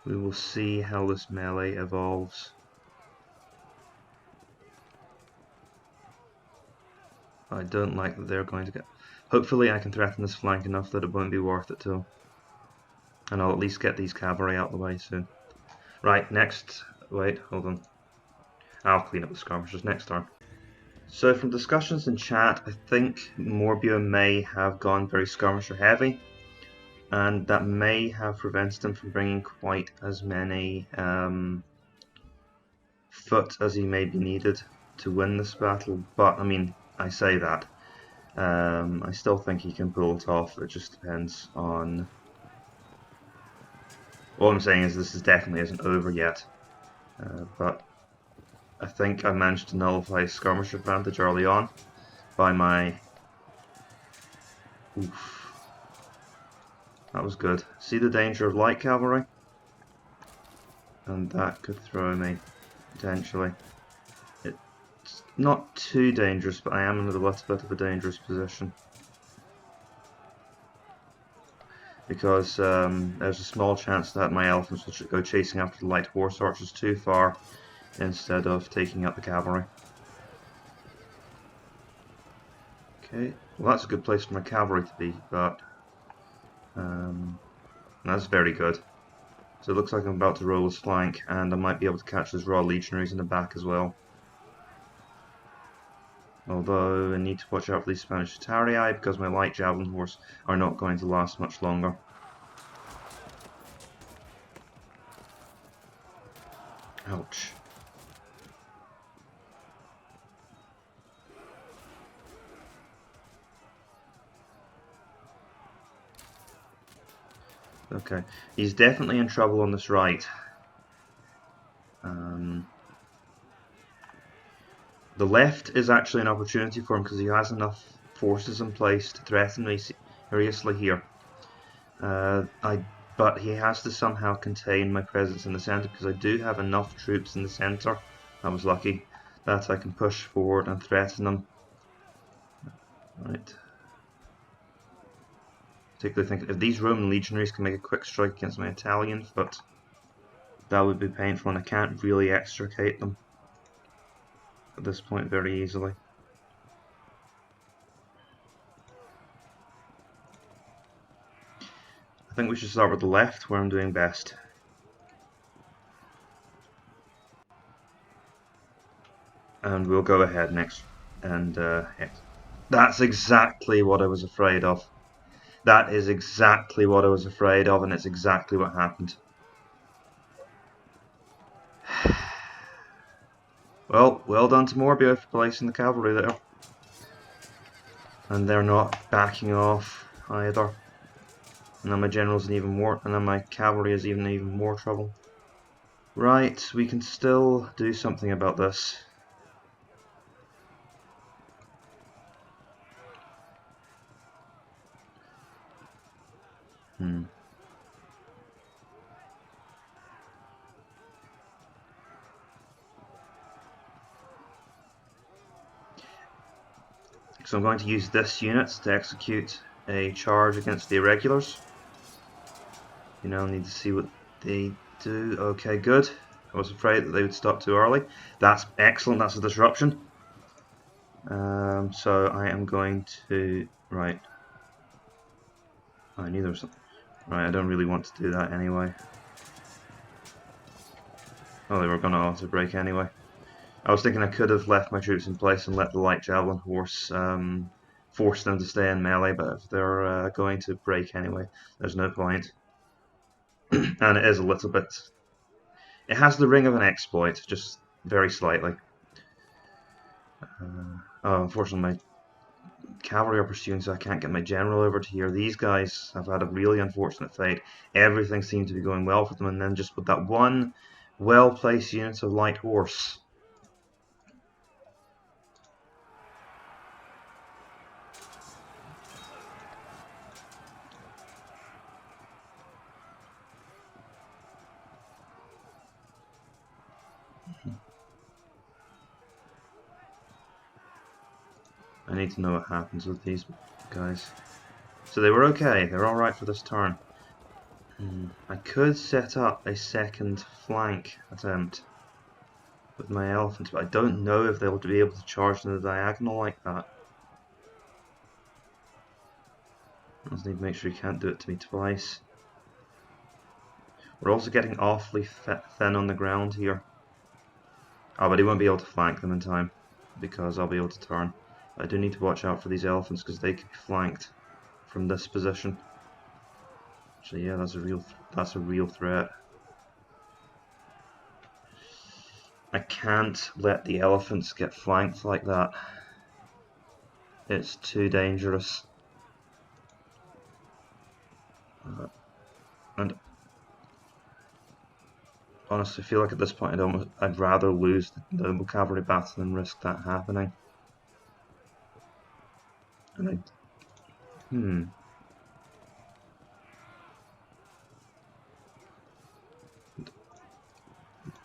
We will see how this melee evolves. I don't like that they're going to get... Hopefully I can threaten this flank enough that it won't be worth it to them. And I'll at least get these cavalry out of the way soon. Right, next... Wait, hold on. I'll clean up the skirmishers next turn. So from discussions in chat, I think Morbio may have gone very skirmisher heavy, and that may have prevented him from bringing quite as many foot as he may be needed to win this battle. But I mean, I say that. I still think he can pull it off. It just depends on... All I'm saying is this definitely isn't over yet, but I think I managed to nullify his skirmish advantage early on by my... Oof. That was good. See the danger of light cavalry? And that could throw me, potentially. It's not too dangerous, but I am in a little bit of a dangerous position. Because there's a small chance that my elephants will go chasing after the light horse archers too far instead of taking out the cavalry. Okay, well that's a good place for my cavalry to be, but that's very good. So it looks like I'm about to roll his flank, and I might be able to catch his raw legionaries in the back as well. Although I need to watch out for these Spanish Atarii because my light javelin horse are not going to last much longer. Ouch. Okay, he's definitely in trouble on this right. The left is actually an opportunity for him because he has enough forces in place to threaten me seriously here. But he has to somehow contain my presence in the centre because I do have enough troops in the centre. I was lucky that I can push forward and threaten them. Right. Particularly think if these Roman legionaries can make a quick strike against my Italian foot, that would be painful, and I can't really extricate them at this point very easily. I think we should start with the left, where I'm doing best. And we'll go ahead next and hit. That's exactly what I was afraid of. That is exactly what I was afraid of, and it's exactly what happened. Well done to Morbio for placing the cavalry there. And they're not backing off either. And then my general's in even more, and then my cavalry is in even more trouble. Right, we can still do something about this. So I'm going to use this unit to execute a charge against the irregulars. You now need to see what they do. Okay, good. I was afraid that they would stop too early. That's excellent, that's a disruption. So I am going to... Right. I knew there was something. Right, I don't really want to do that anyway. Oh, they were going to auto break anyway. I was thinking I could have left my troops in place and let the light javelin horse force them to stay in melee, but if they're going to break anyway, there's no point. And it is a little bit... It has the ring of an exploit, just very slightly. Oh, unfortunately my cavalry are pursuing, so I can't get my general over to here. These guys have had a really unfortunate fate. Everything seemed to be going well for them, and then just with that one well-placed unit of light horse, I need to know what happens with these guys. So they were okay. They're alright for this turn. I could set up a second flank attempt with my elephants, but I don't know if they'll be able to charge in the diagonal like that. I just need to make sure he can't do it to me twice. We're also getting awfully thin on the ground here. Oh, but he won't be able to flank them in time, because I'll be able to turn. I do need to watch out for these elephants, because they could be flanked from this position. So yeah, that's a real threat. I can't let the elephants get flanked like that. It's too dangerous. And honestly, I feel like at this point I'd rather lose the noble cavalry battle than risk that happening. And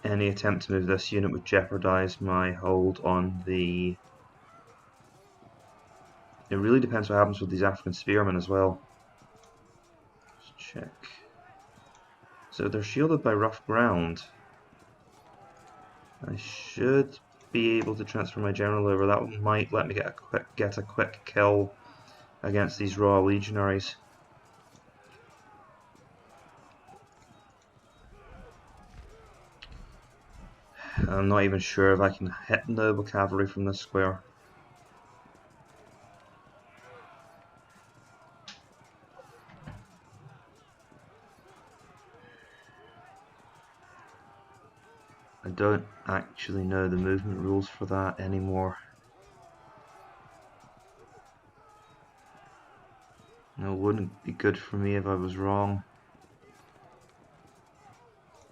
any attempt to move this unit would jeopardize my hold on the... It really depends what happens with these African spearmen as well. Let's check. So they're shielded by rough ground. I should be able to transfer my general over. That might let me get a quick kill against these raw legionaries. I'm not even sure if I can hit noble cavalry from this square. I don't actually know the movement rules for that anymore. It wouldn't be good for me if I was wrong.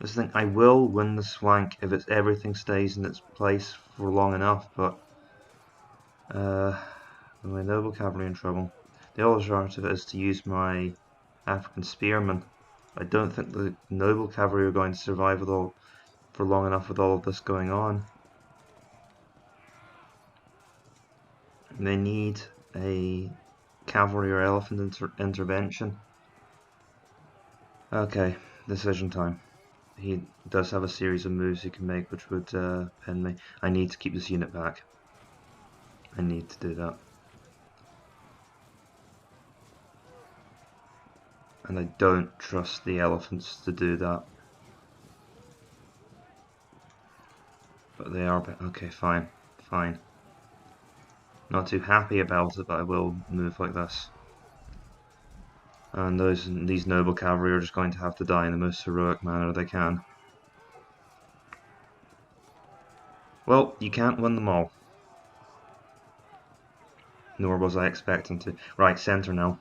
This thing, I will win the swank if everything stays in its place for long enough, but my noble cavalry in trouble. The alternative is to use my African spearmen. I don't think the noble cavalry are going to survive for long enough with all of this going on. They need a cavalry or elephant intervention. Okay, decision time. He does have a series of moves he can make which would pin me. I need to keep this unit back. I need to do that. And I don't trust the elephants to do that. But they are... Okay, fine. Fine. Not too happy about it, but I will move like this. And these noble cavalry are just going to have to die in the most heroic manner they can. Well, you can't win them all. Nor was I expecting to. Right, centre now.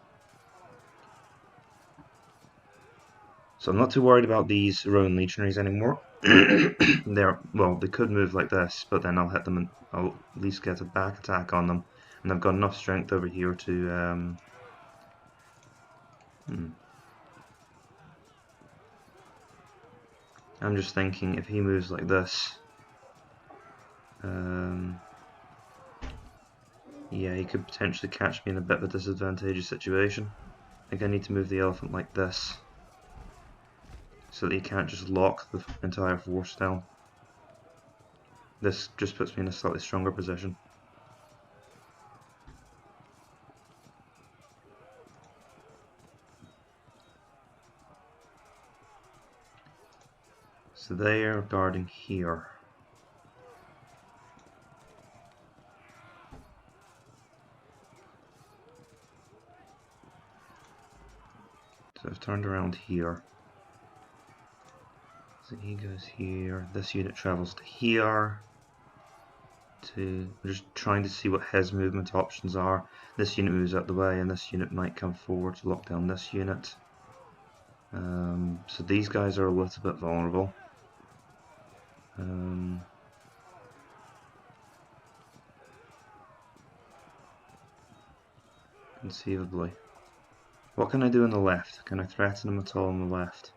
So I'm not too worried about these Roman legionaries anymore. Well, they could move like this, but then I'll hit them and I'll at least get a back attack on them. And I've got enough strength over here to... I'm just thinking if he moves like this... yeah, he could potentially catch me in a bit of a disadvantageous situation. I think I need to move the elephant like this, so that he can't just lock the entire force down. This just puts me in a slightly stronger position. So they are guarding here. So I've turned around here. So he goes here. This unit travels to here. I'm just trying to see what his movement options are. This unit moves out the way, and this unit might come forward to lock down this unit. So these guys are a little bit vulnerable. Conceivably. What can I do on the left? Can I threaten him at all on the left?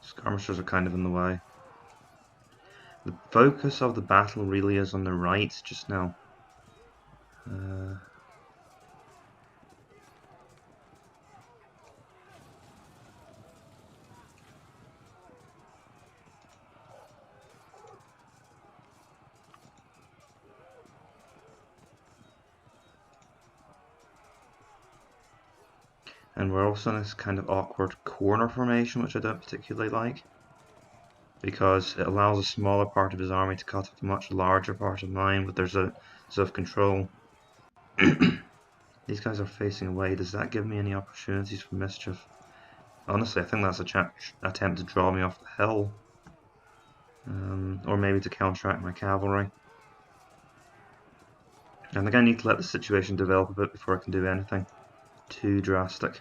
Skirmishers are kind of in the way. The focus of the battle really is on the right just now. And we're also in this kind of awkward corner formation, which I don't particularly like, because it allows a smaller part of his army to cut off a much larger part of mine, but there's a self-control. These guys are facing away. Does that give me any opportunities for mischief? Honestly, I think that's an attempt to draw me off the hill. Or maybe to counteract my cavalry. I think I need to let the situation develop a bit before I can do anything too drastic.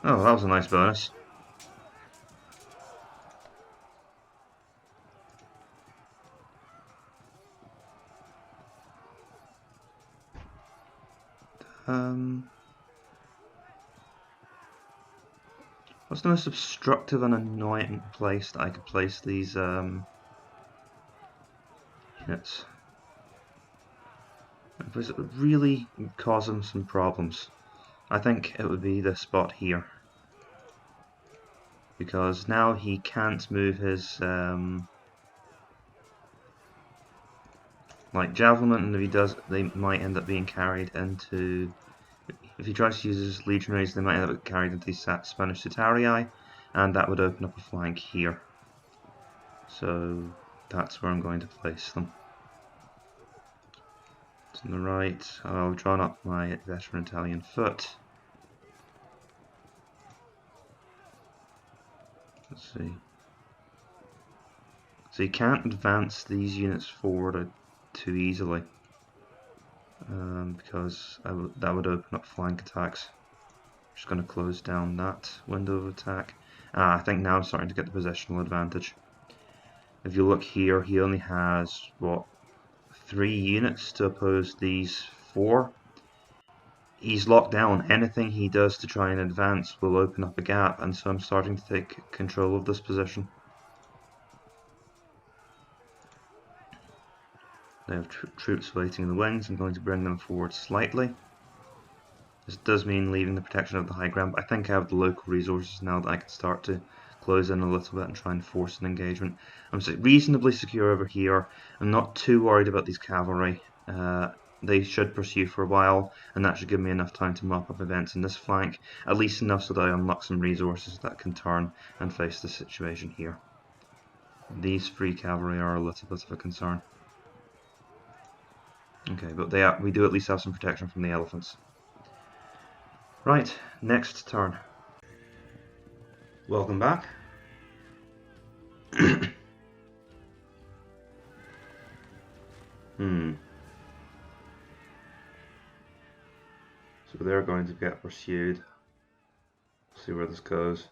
Oh, that was a nice bonus. What's the most obstructive and annoying place that I could place these units? A place that would really cause them some problems. I think it would be this spot here. Because now he can't move his like javelin, and if he does, they might end up being carried into. If he tries to use his legionaries, they might end up carried into these Spanish Citarii, and that would open up a flank here. So that's where I'm going to place them. To the right, I'll draw up my veteran Italian foot. Let's see. So you can't advance these units forward too easily, because that would open up flank attacks. I'm just going to close down that window of attack. I think now I'm starting to get the positional advantage. If you look here, he only has, what, 3 units to oppose these 4. He's locked down. Anything he does to try and advance will open up a gap, and so I'm starting to take control of this position. They have troops waiting in the wings. I'm going to bring them forward slightly. This does mean leaving the protection of the high ground, but I think I have the local resources now that I can start to close in a little bit and try and force an engagement. I'm reasonably secure over here. I'm not too worried about these cavalry. They should pursue for a while, and that should give me enough time to mop up events in this flank, at least enough so that I unlock some resources that can turn and face the situation here. These free cavalry are a little bit of a concern. Okay, but we do at least have some protection from the elephants. Right, next turn. Welcome back. So they're going to get pursued. See where this goes.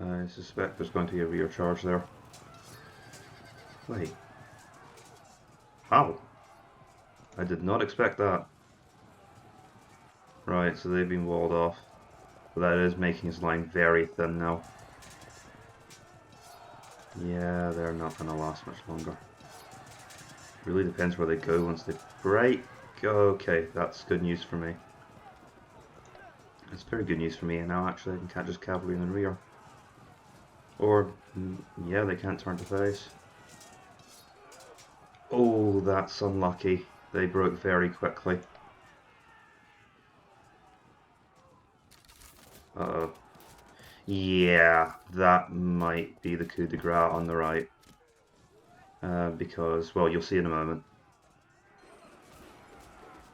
I suspect there's going to be a rear charge there. Wait. Wow. I did not expect that. Right, so they've been walled off. But that is making his line very thin now. Yeah, they're not going to last much longer. Really depends where they go once they break. Okay, that's good news for me. It's very good news for me, and now actually I can catch his cavalry in the rear. Or, yeah, they can't turn to face. Oh, that's unlucky. They broke very quickly. Uh-oh. Yeah, that might be the coup de grace on the right. Because, well, you'll see in a moment.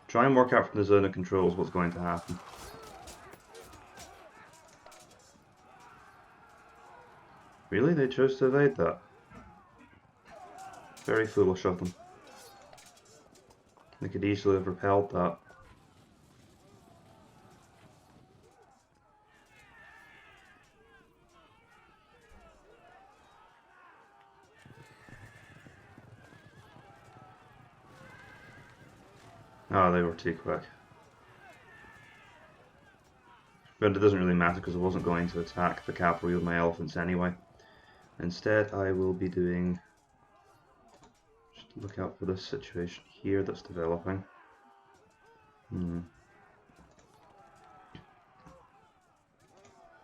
Try and work out from the zone of controls what's going to happen. Really? They chose to evade that? Very foolish of them. They could easily have repelled that. Oh, they were too quick. But it doesn't really matter because I wasn't going to attack the cavalry with my elephants anyway. Instead, I will be doing... Just look out for this situation here that's developing.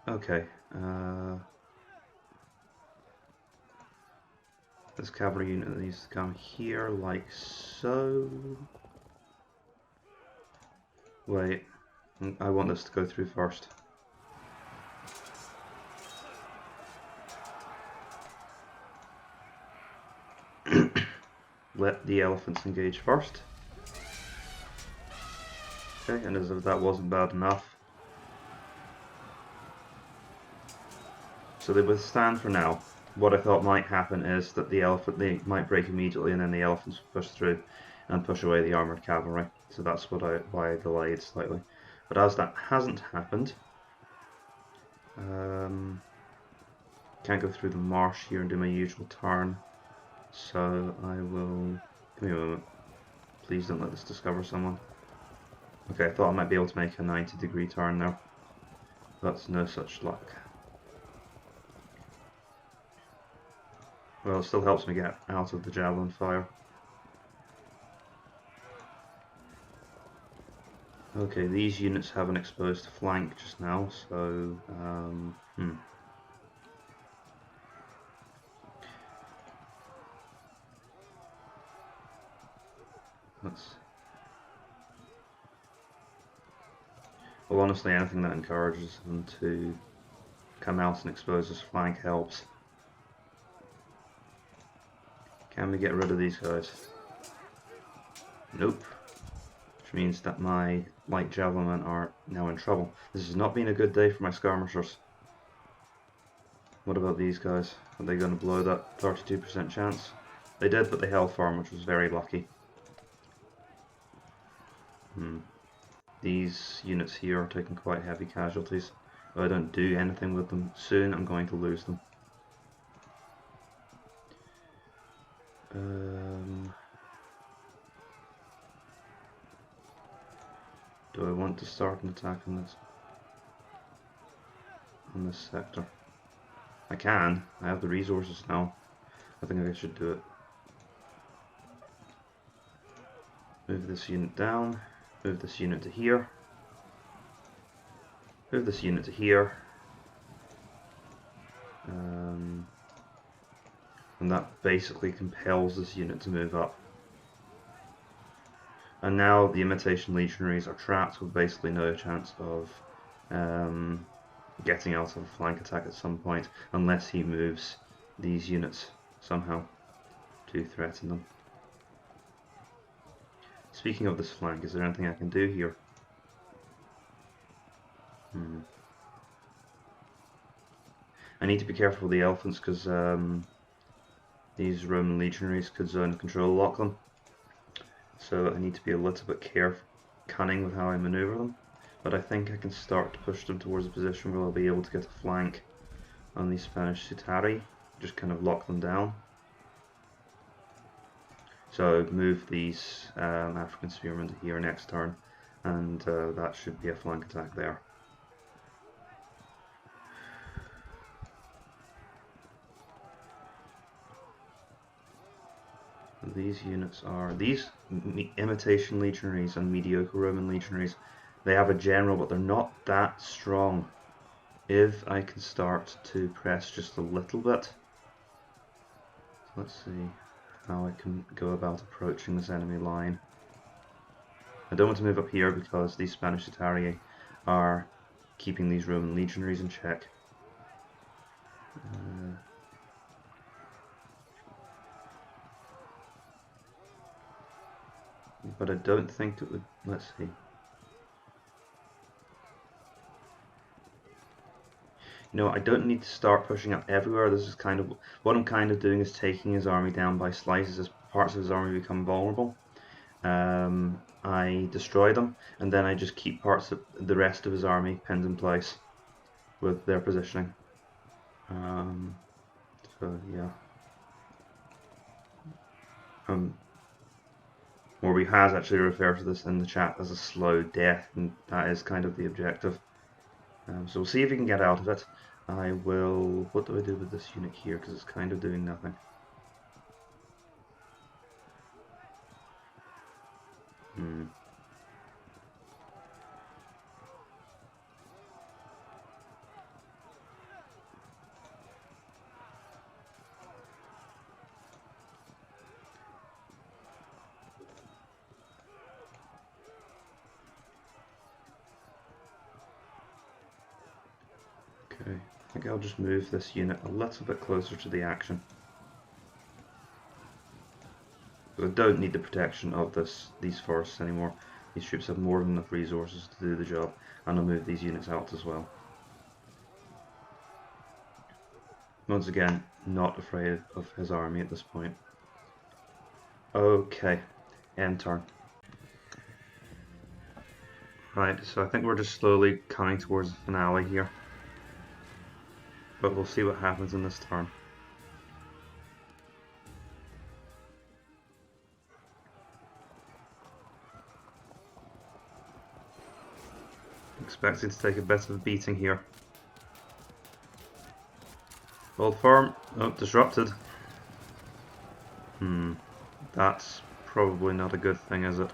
Okay. This cavalry unit needs to come here like so. Wait. I want this to go through first. Let the elephants engage first. Okay, and as if that wasn't bad enough. So they withstand for now. What I thought might happen is that they might break immediately and then the elephants will push through and push away the armoured cavalry. So that's why I delayed slightly. But as that hasn't happened, can't go through the marsh here and do my usual turn. So I will... Give me a moment. Please don't let this discover someone. Okay, I thought I might be able to make a 90-degree turn there. That's no such luck. Well, it still helps me get out of the javelin fire. Okay, these units have an exposed flank just now, so... Well, honestly, anything that encourages them to come out and expose this flank helps. Can we get rid of these guys? Nope. Which means that my light javelin are now in trouble. This has not been a good day for my skirmishers. What about these guys? Are they going to blow that 32% chance? They did, but they held firm, which was very lucky. These units here are taking quite heavy casualties. If I don't do anything with them soon, I'm going to lose them. Do I want to start an attack on this sector? I can. I have the resources now. I think I should do it. Move this unit down. Move this unit to here. Move this unit to here. And that basically compels this unit to move up. And now the imitation legionaries are trapped with basically no chance of getting out of a flank attack at some point, unless he moves these units somehow to threaten them. Speaking of this flank, is there anything I can do here? I need to be careful with the elephants because these Roman legionaries could zone control lock them. So I need to be a little bit cunning with how I maneuver them. But I think I can start to push them towards a position where I'll be able to get a flank on these Spanish Sutari. Just kind of lock them down. So move these African spearmen to here next turn, and that should be a flank attack there. These units are these imitation legionaries and mediocre Roman legionaries. They have a general, but they're not that strong. If I can start to press just a little bit, let's see how I can go about approaching this enemy line. I don't want to move up here because these Spanish Italiae are keeping these Roman legionaries in check. But I don't think it would... Let's see. You know, I don't need to start pushing up everywhere. This is kind of... What I'm kind of doing is taking his army down by slices as parts of his army become vulnerable. I destroy them, and then I just keep parts of the rest of his army pinned in place with their positioning. So, yeah. Morbio has actually referred to this in the chat as a slow death, and that is kind of the objective. So we'll see if we can get out of it. I will... What do I do with this unit here? Because it's kind of doing nothing. Okay, I think I'll just move this unit a little bit closer to the action. Because I don't need the protection of these forests anymore. These troops have more than enough resources to do the job, and I'll move these units out as well. Once again, not afraid of his army at this point. Okay, end turn. Right, so I think we're just slowly coming towards the finale here. But we'll see what happens in this turn. Expecting to take a bit of a beating here. Old farm. Oh, disrupted. That's probably not a good thing, is it?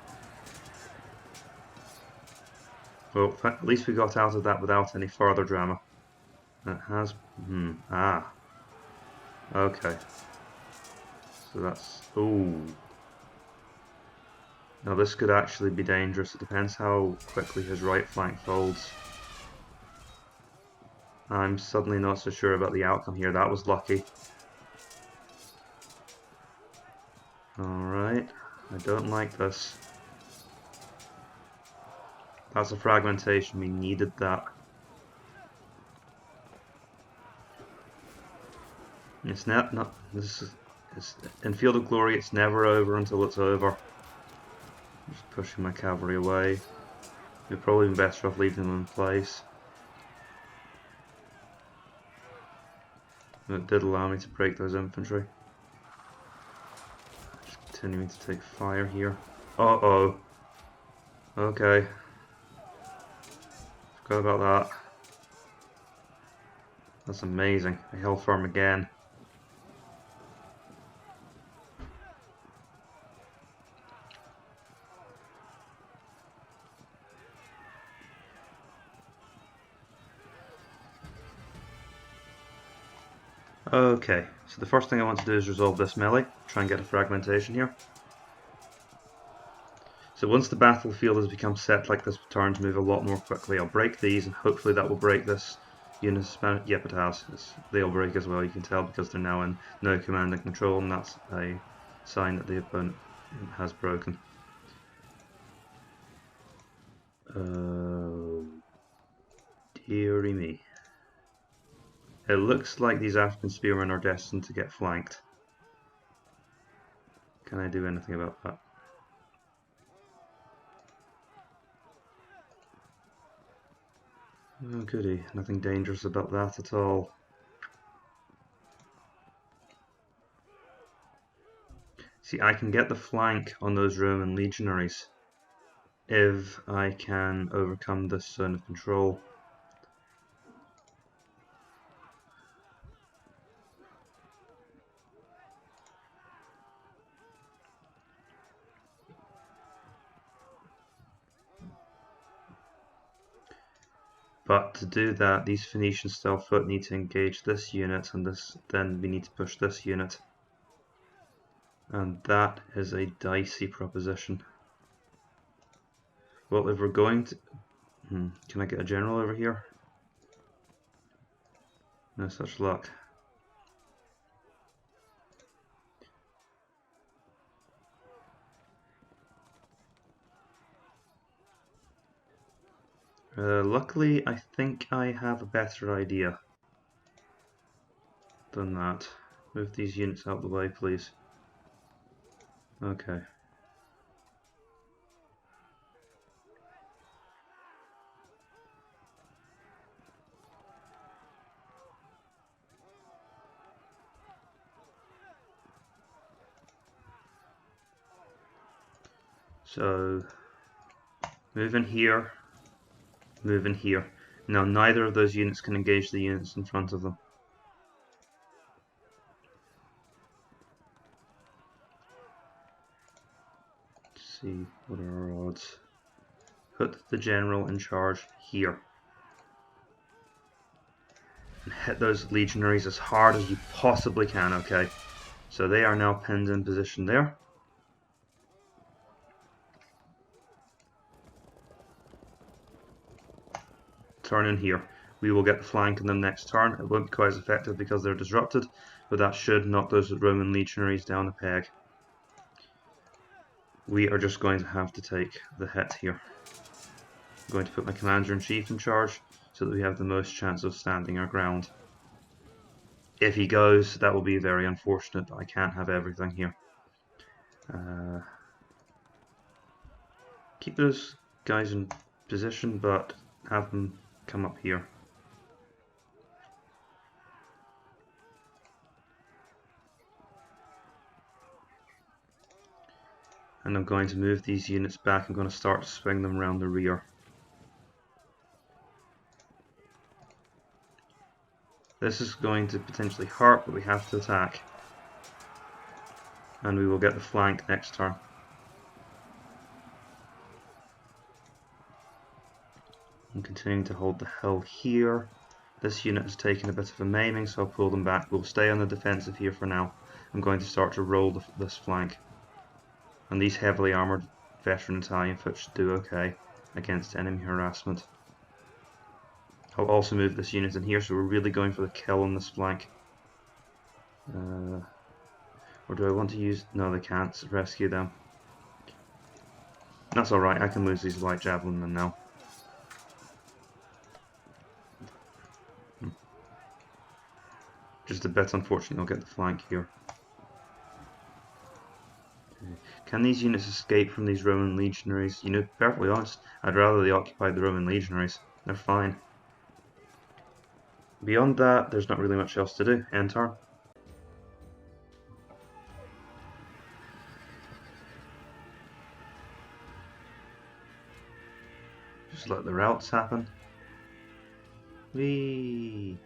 Well, at least we got out of that without any further drama. It has... Okay. So that's... Ooh. Now this could actually be dangerous. It depends how quickly his right flank folds. I'm suddenly not so sure about the outcome here. That was lucky. Alright. I don't like this. That's a fragmentation. We needed that. It's not this is in Field of Glory. It's never over until it's over. Just pushing my cavalry away. We'd probably be better off leaving them in place. It did allow me to break those infantry. Just continuing to take fire here. Uh-oh. Okay. Forgot about that. That's amazing. A hill farm again. Okay, so the first thing I want to do is resolve this melee, try and get a fragmentation here. So once the battlefield has become set like this, turns move a lot more quickly. I'll break these and hopefully that will break this unit. Yep, it has. They'll break as well, you can tell, because they're now in no command and control, and that's a sign that the opponent has broken. Oh, dearie me. It looks like these African spearmen are destined to get flanked. Can I do anything about that? Oh goody, nothing dangerous about that at all. See, I can get the flank on those Roman legionaries if I can overcome this zone of control. But to do that, these Phoenician style foot need to engage this unit, and then we need to push this unit. And that is a dicey proposition. Well, if we're going to... can I get a general over here? No such luck. Luckily, I think I have a better idea than that. Move these units out of the way, please. Okay. So move in here, move in here. Now neither of those units can engage the units in front of them. Let's see, what are our odds? Put the general in charge here. And hit those legionaries as hard as you possibly can, okay? So they are now pinned in position there. Turn in here. We will get the flank in the next turn. It won't be quite as effective because they're disrupted, but that should knock those Roman legionaries down a peg. We are just going to have to take the hit here. I'm going to put my commander-in-chief in charge so that we have the most chance of standing our ground. If he goes, that will be very unfortunate, but I can't have everything here. Keep those guys in position, but have them come up here. And I'm going to move these units back. I'm going to start to swing them around the rear. This is going to potentially hurt, but we have to attack. And we will get the flank next turn. I'm continuing to hold the hill here. This unit has taken a bit of a maiming, so I'll pull them back. We'll stay on the defensive here for now. I'm going to start to roll this flank. And these heavily armoured veteran Italian foot should do okay against enemy harassment. I'll also move this unit in here, so we're really going for the kill on this flank. Or do I want to use... No, they can't rescue them. That's alright, I can lose these light javelin now. Just a bit unfortunate I'll get the flank here. Can these units escape from these Roman legionaries? You know, perfectly honest, I'd rather they occupied the Roman legionaries. They're fine. Beyond that, there's not really much else to do. End turn. Just let the routes happen. We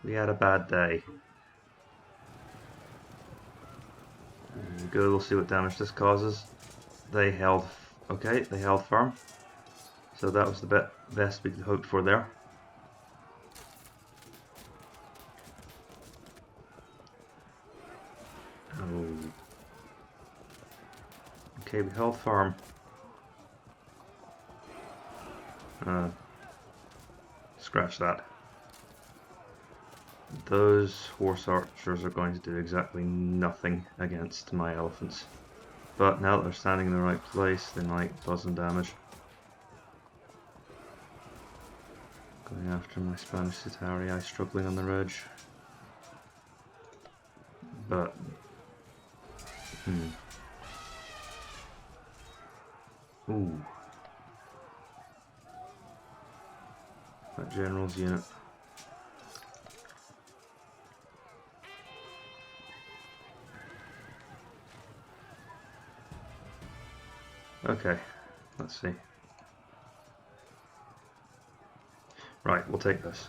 had a bad day. There we go, we'll see what damage this causes. They held, okay, they held firm. So that was the best we could hope for there. Oh. Okay, we held firm. Scratch that. Those horse archers are going to do exactly nothing against my elephants. But now that they're standing in the right place, they might cause some damage. Going after my Spanish Citarii, struggling on the ridge. But... Ooh. That general's unit. Okay, let's see. Right, we'll take this.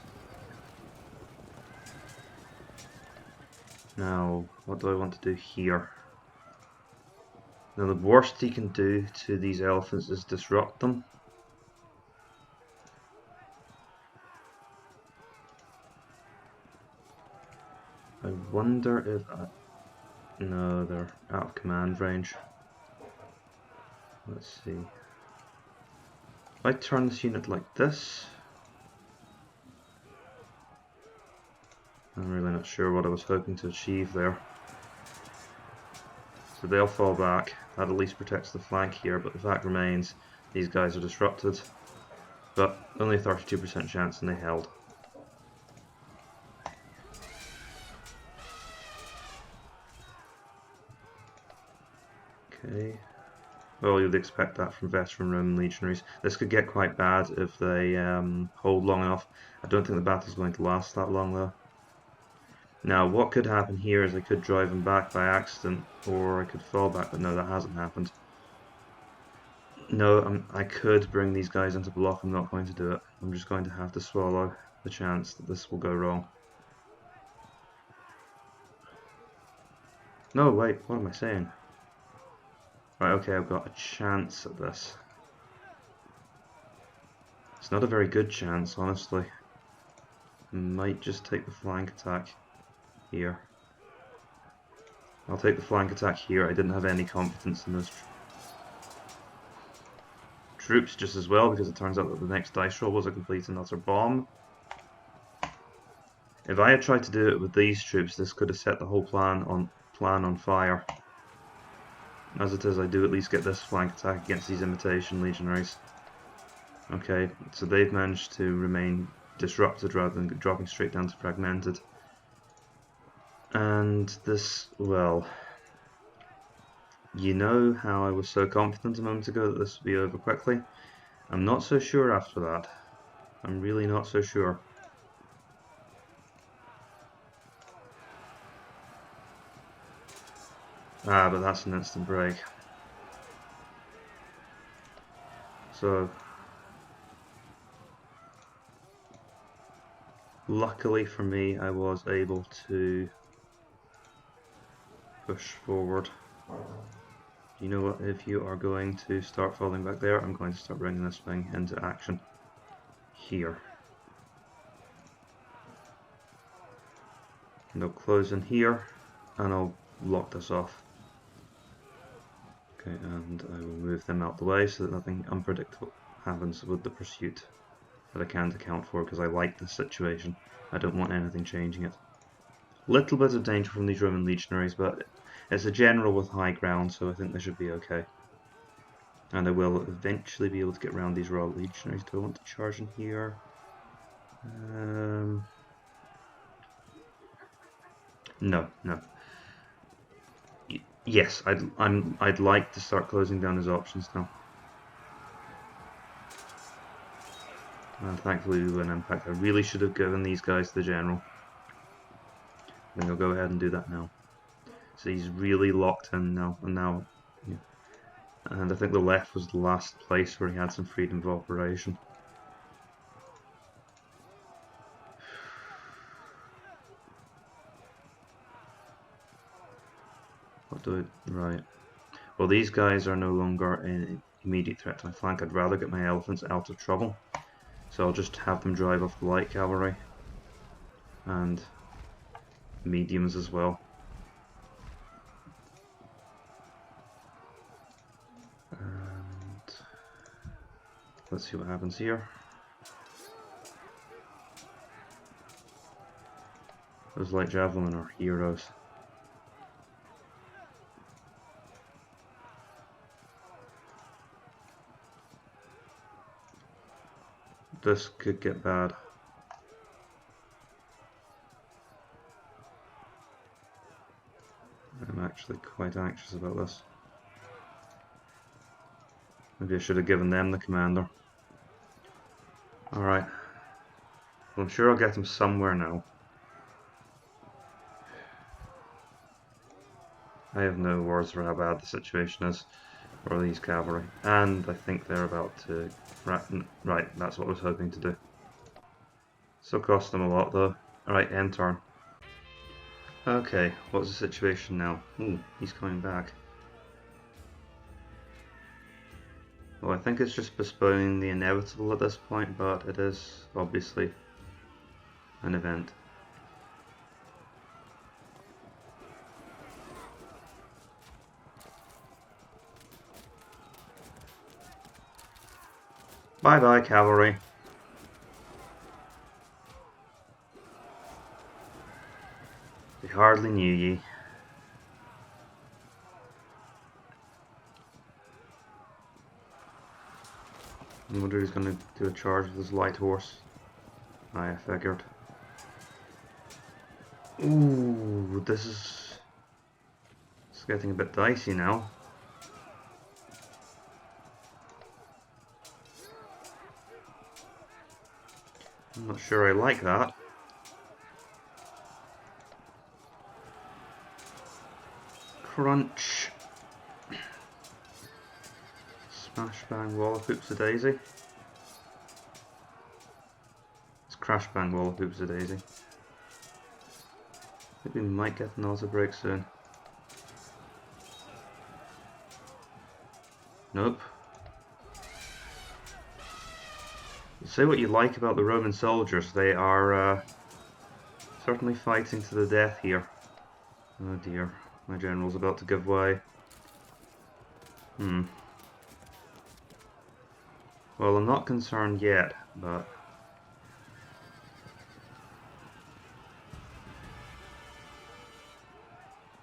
Now, what do I want to do here? Now, the worst he can do to these elephants is disrupt them. I wonder if... No, they're out of command range. Let's see. If I turn this unit like this... I'm really not sure what I was hoping to achieve there. So they'll fall back. That at least protects the flank here, but the fact remains these guys are disrupted. But only a 32% chance, and they held. Okay. Well, you'd expect that from veteran Roman legionaries. This could get quite bad if they hold long enough. I don't think the battle's going to last that long though. Now, what could happen here is I could drive him back by accident, or I could fall back, but no, that hasn't happened. No, I could bring these guys into block. I'm not going to do it. I'm just going to have to swallow the chance that this will go wrong. No, wait, what am I saying? Right, okay, I've got a chance at this. It's not a very good chance, honestly. I might just take the flank attack here. I'll take the flank attack here. I didn't have any confidence in those troops just as well, because it turns out that the next dice roll was a complete and utter bomb. If I had tried to do it with these troops, this could have set the whole plan on fire. As it is, I do at least get this flank attack against these imitation legionaries. Okay, so they've managed to remain disrupted rather than dropping straight down to fragmented. And this, well, you know how I was so confident a moment ago that this would be over quickly? I'm not so sure after that. I'm really not so sure. Ah, but that's an instant break. So, luckily for me, I was able to push forward. You know what, if you are going to start falling back there, I'm going to start bringing this thing into action here. And I'll close in here, and I'll lock this off. Okay, and I will move them out the way so that nothing unpredictable happens with the pursuit that I can't account for, because I like this situation. I don't want anything changing it. Little bit of danger from these Roman legionaries, but it's a general with high ground, so I think they should be okay. And I will eventually be able to get around these Royal legionaries. Do I want to charge in here? No. Yes, I'd like to start closing down his options now. And thankfully we win impact. I really should have given these guys to the general. I think I'll go ahead and do that now. So he's really locked in now, yeah. And I think the left was the last place where he had some freedom of operation. Right. Well, these guys are no longer an immediate threat to my flank. I'd rather get my elephants out of trouble. So I'll just have them drive off the light cavalry. And mediums as well. And let's see what happens here. Those light javelin are heroes. This could get bad. I'm actually quite anxious about this. Maybe I should have given them the commander. Alright. Well, I'm sure I'll get them somewhere now. I have no words for how bad the situation is for these cavalry. And I think they're about to... Right, that's what I was hoping to do. Still cost them a lot though. Alright, end turn. Okay, what's the situation now? Ooh, he's coming back. Well, I think it's just postponing the inevitable at this point, but it is obviously an event. Bye bye, cavalry. We hardly knew ye. I wonder who's going to do a charge with his light horse. I figured. Ooh, this is... It's getting a bit dicey now. I'm not sure I like that. Crunch. Smash bang wallop oops a daisy. It's crash bang wallop oops a daisy. I think we might get an auto break soon. Nope. Say what you like about the Roman soldiers, they are certainly fighting to the death here. Oh dear, my general's about to give way. Well, I'm not concerned yet, but...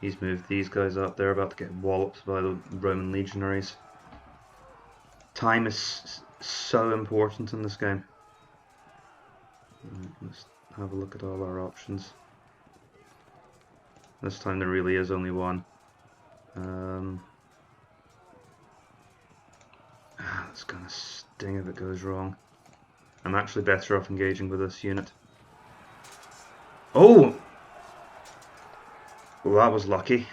He's moved these guys up, they're about to get walloped by the Roman legionaries. Time is so important in this game. Let's have a look at all our options. This time there really is only one. That's gonna sting if it goes wrong. I'm actually better off engaging with this unit. Oh! Well, that was lucky.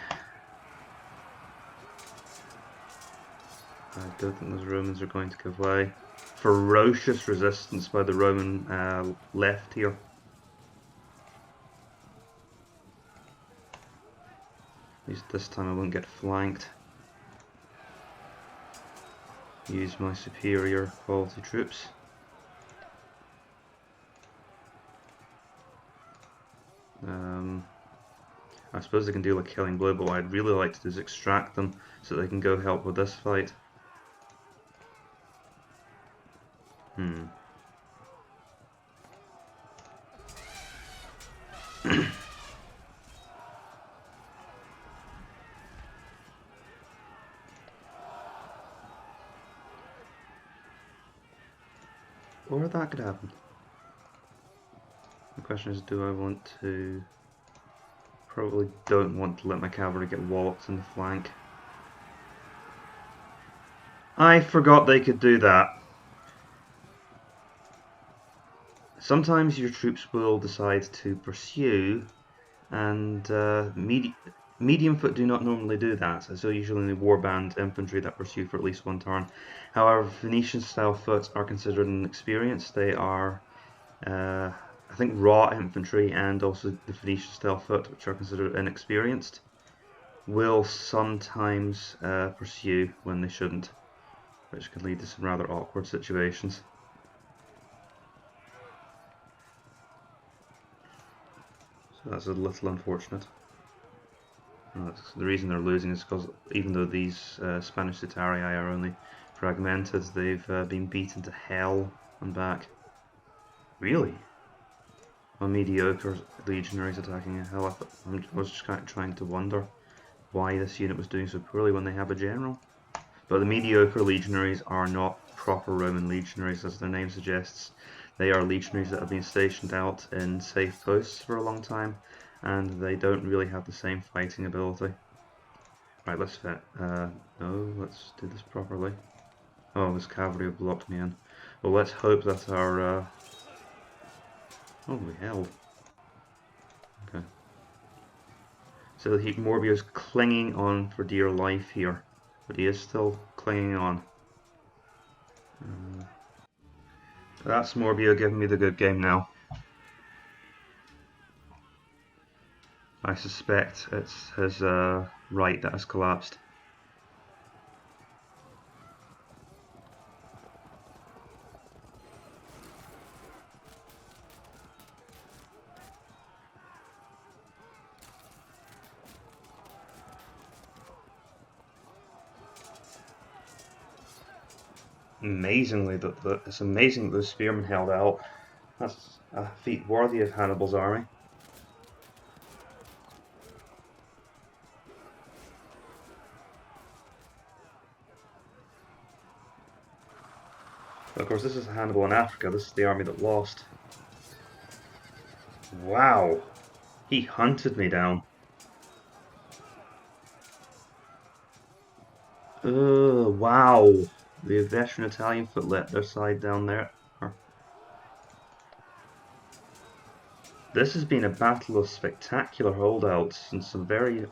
I don't think those Romans are going to give way. Ferocious resistance by the Roman left here. At least this time I won't get flanked. Use my superior quality troops. I suppose they can do like Killing Blow, but what I'd really like to do is extract them so they can go help with this fight. Or that could happen. The question is, do I want to... Probably don't want to let my cavalry get walloped in the flank. I forgot they could do that. Sometimes your troops will decide to pursue, and medium foot do not normally do that. So usually only warband infantry that pursue for at least one turn. However, Venetian style foot are considered inexperienced. They are, I think, raw infantry, and also the Venetian style foot, which are considered inexperienced, will sometimes pursue when they shouldn't, which can lead to some rather awkward situations. So that's a little unfortunate. The reason they're losing is because even though these Spanish Cetarii are only fragmented, they've been beaten to hell and back. Really? A mediocre legionaries attacking a hell. I was just kind of trying to wonder why this unit was doing so poorly when they have a general. But the mediocre legionaries are not proper Roman legionaries, as their name suggests. They are legionaries that have been stationed out in safe posts for a long time, and they don't really have the same fighting ability. Right, let's fit. No, let's do this properly. Oh, this cavalry have blocked me in. Well, let's hope that our... Holy hell. Okay. So Morbio's clinging on for dear life here, but he is still clinging on. That's Morbio giving me the good game now. I suspect it's his right that has collapsed. Amazingly, it's amazing that those spearmen held out. That's a feat worthy of Hannibal's army. But of course, this is Hannibal in Africa. This is the army that lost. Wow, he hunted me down. Wow. The veteran Italian foot let their side down there. This has been a battle of spectacular holdouts and some very...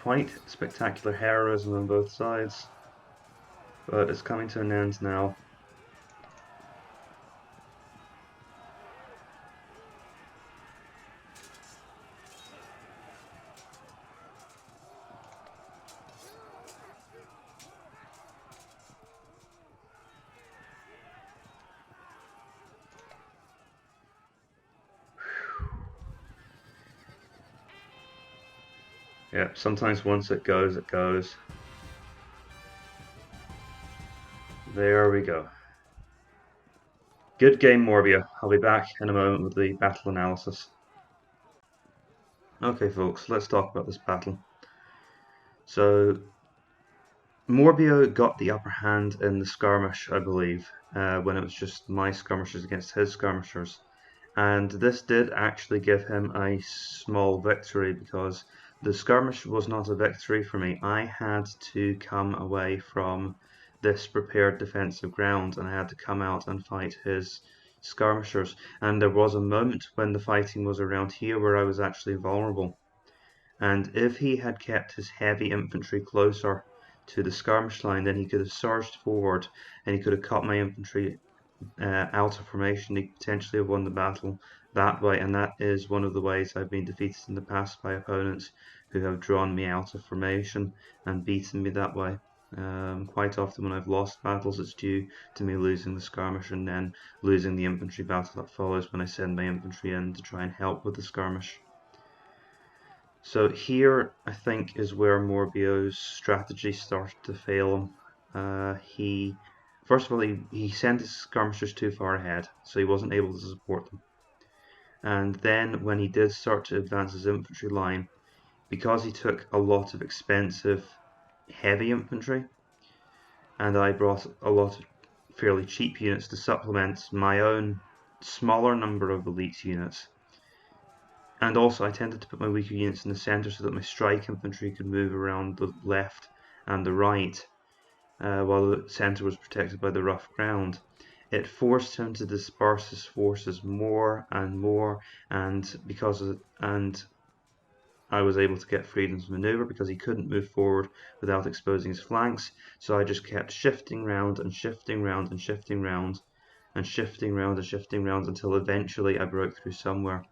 quite spectacular heroism on both sides, but it's coming to an end now. Yeah, sometimes once it goes, it goes. There we go. Good game, Morbio. I'll be back in a moment with the battle analysis. Okay, folks, let's talk about this battle. So, Morbio got the upper hand in the skirmish, I believe, when it was just my skirmishers against his skirmishers. And this did actually give him a small victory because the skirmish was not a victory for me. I had to come away from this prepared defensive ground and I had to come out and fight his skirmishers. And there was a moment when the fighting was around here where I was actually vulnerable. And if he had kept his heavy infantry closer to the skirmish line, then he could have surged forward and he could have cut my infantry out of formation. He could potentially have won the battle that way, and that is one of the ways I've been defeated in the past by opponents who have drawn me out of formation and beaten me that way. Quite often when I've lost battles, it's due to me losing the skirmish and then losing the infantry battle that follows when I send my infantry in to try and help with the skirmish. So here, I think, is where Morbio's strategy started to fail him. First of all, he sent his skirmishers too far ahead, so he wasn't able to support them. And then when he did start to advance his infantry line, because he took a lot of expensive heavy infantry, and I brought a lot of fairly cheap units to supplement my own smaller number of elite units, and also I tended to put my weaker units in the centre so that my strike infantry could move around the left and the right, while the centre was protected by the rough ground. It forced him to disperse his forces more and more, and I was able to get freedom to manoeuvre because he couldn't move forward without exposing his flanks. So I just kept shifting round and shifting round and shifting round and shifting round and shifting round until eventually I broke through somewhere.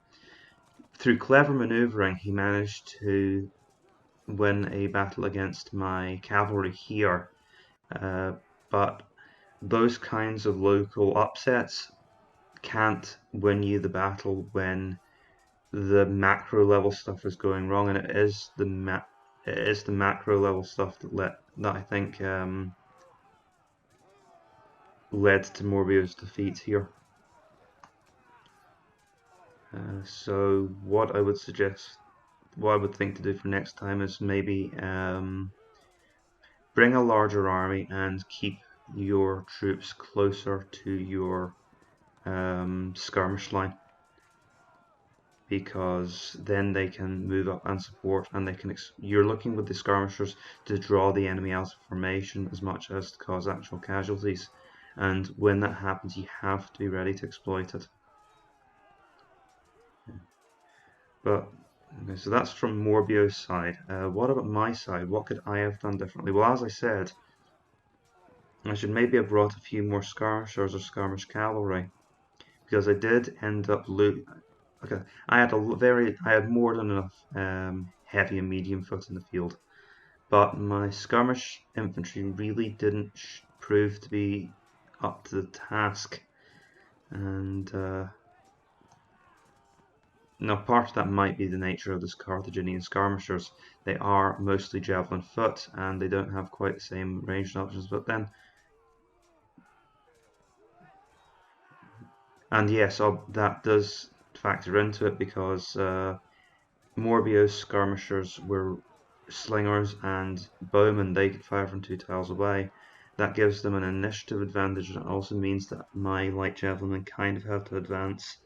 Through clever manoeuvring, he managed to win a battle against my cavalry here, but those kinds of local upsets can't win you the battle when the macro level stuff is going wrong, and it is the macro level stuff that I think led to Morbio's defeat here. So what I would think to do for next time is maybe bring a larger army and keep your troops closer to your skirmish line, because then they can move up and support, and you're looking with the skirmishers to draw the enemy out of formation as much as to cause actual casualties, and when that happens you have to be ready to exploit it. But okay, so that's from Morbio's side. What about my side? What could I have done differently? Well, as I said, I should maybe have brought a few more skirmishers or skirmish cavalry, because I did end up okay, I had more than enough heavy and medium foot in the field, but my skirmish infantry really didn't prove to be up to the task, and now part of that might be the nature of the Carthaginian skirmishers. They are mostly javelin foot, and they don't have quite the same ranged options, but then, and yes, that does factor into it, because Morbio's skirmishers were slingers and bowmen. They could fire from 2 tiles away. That gives them an initiative advantage, and it also means that my light javelin kind of have to advance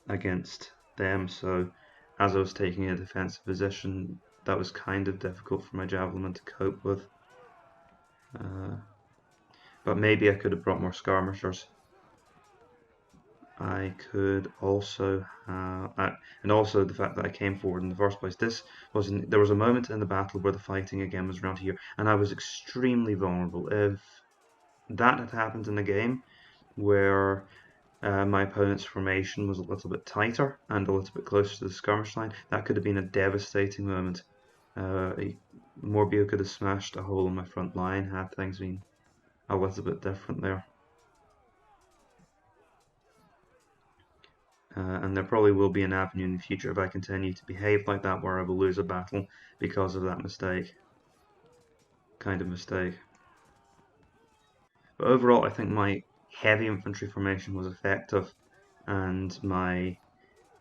against them. So as I was taking a defensive position, that was kind of difficult for my javelin to cope with. But maybe I could have brought more skirmishers. I could also have, and also the fact that I came forward in the first place. There was a moment in the battle where the fighting again was around here, and I was extremely vulnerable. If that had happened in the game, where my opponent's formation was a little bit tighter and a little bit closer to the skirmish line, that could have been a devastating moment. Morbio could have smashed a hole in my front line had things been a little bit different there. And there probably will be an avenue in the future if I continue to behave like that where I will lose a battle because of that mistake. Kind of mistake. But overall, I think my heavy infantry formation was effective, and my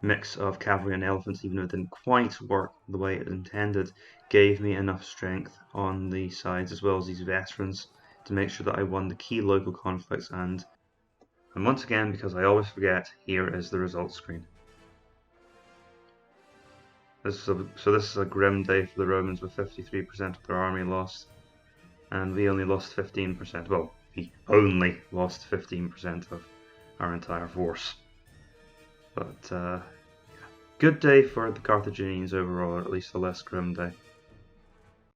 mix of cavalry and elephants, even though it didn't quite work the way it intended, gave me enough strength on the sides as well as these veterans to make sure that I won the key local conflicts. And once again, because I always forget, here is the results screen. This is a grim day for the Romans with 53% of their army lost, and we only lost 15%. Well, we only lost 15% of our entire force. But good day for the Carthaginians overall, or at least a less grim day.